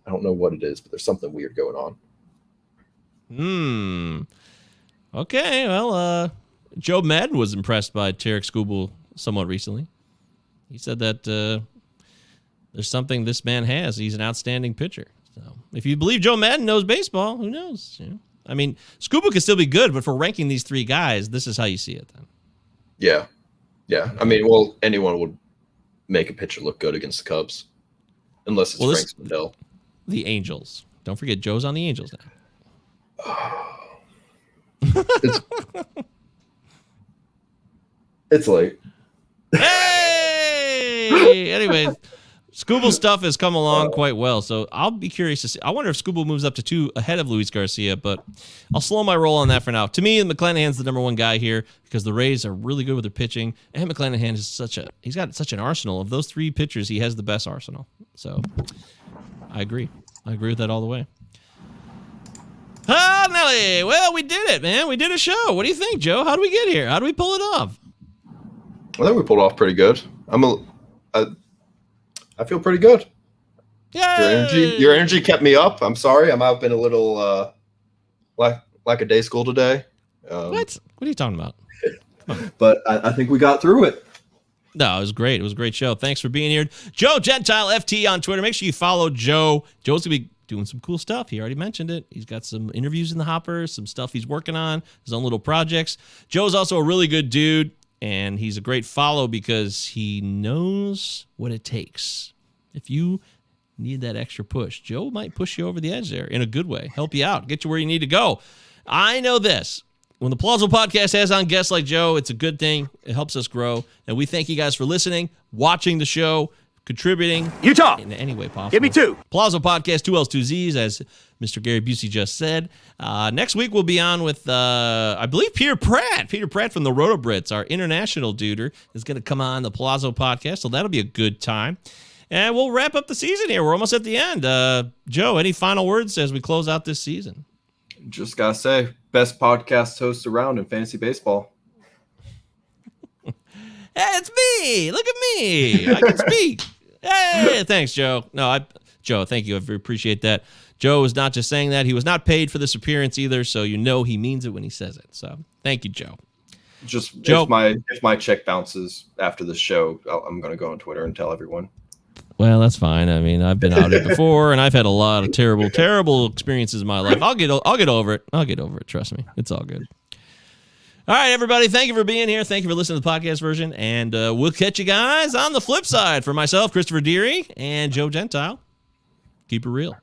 I don't know what it is, but there's something weird going on.
Okay, well, Joe Madden was impressed by Tarek Skubal somewhat recently. He said that there's something this man has. He's an outstanding pitcher. So if you believe Joe Madden knows baseball, who knows? You know? I mean, Skubal could still be good, but for ranking these three guys, this is how you see it then.
Yeah. Yeah. I mean, well, anyone would make a pitcher look good against the Cubs. Unless it's Frank Spindell.
The Angels. Don't forget, Joe's on the Angels now.
It's late.
Hey! Anyways, Skubal stuff has come along quite well, so I'll be curious to see. I wonder if Skubal moves up to 2 ahead of Luis Garcia, but I'll slow my roll on that for now. To me, McClanahan's the number one guy here because the Rays are really good with their pitching, and McClanahan is he's got such an arsenal. Of those 3 pitchers, he has the best arsenal. So I agree. I agree with that all the way. Nelly. Well, we did it, man. We did a show. What do you think, Joe? How do we get here? How do we pull it off?
I think we pulled off pretty good. I feel pretty good.
Yay!
Your energy kept me up. I'm sorry. I might have been a little like a day school today.
What are you talking about?
But I think we got through it.
No, it was great. It was a great show. Thanks for being here. Joe Gentile FT on Twitter. Make sure you follow Joe. Joe's going to be doing some cool stuff. He already mentioned it. He's got some interviews in the hopper, some stuff he's working on, his own little projects. Joe's also a really good dude, and he's a great follow because he knows what it takes. If you need that extra push, Joe might push you over the edge there in a good way, help you out, get you where you need to go. I know this. When the Palazzo Podcast has on guests like Joe, it's a good thing. It helps us grow. And we thank you guys for listening, watching the show, contributing
Utah
in any way possible.
Give me 2.
Palazzo Podcast, 2 L's, 2 Z's, as Mr. Gary Busey just said. Next week we'll be on with, I believe, Peter Pratt. Peter Pratt from the Roto-Brits, our international duder, is going to come on the Palazzo Podcast, so that'll be a good time. And we'll wrap up the season here. We're almost at the end. Joe, any final words as we close out this season?
Just got to say, best podcast host around in fantasy baseball.
Hey, it's me. Look at me. I can speak. Hey, thanks, Joe. Joe, thank you. I appreciate that. Joe is not just saying that. He was not paid for this appearance either, so you know he means it when he says it. So thank you, Joe.
Just
Joe,
if my check bounces after this show, I'm going to go on Twitter and tell everyone.
Well, that's fine. I mean, I've been outed before, and I've had a lot of terrible, terrible experiences in my life. I'll get over it. I'll get over it. Trust me. It's all good. All right, everybody. Thank you for being here. Thank you for listening to the podcast version, and we'll catch you guys on the flip side. For myself, Christopher Deary, and Joe Gentile. Keep it real.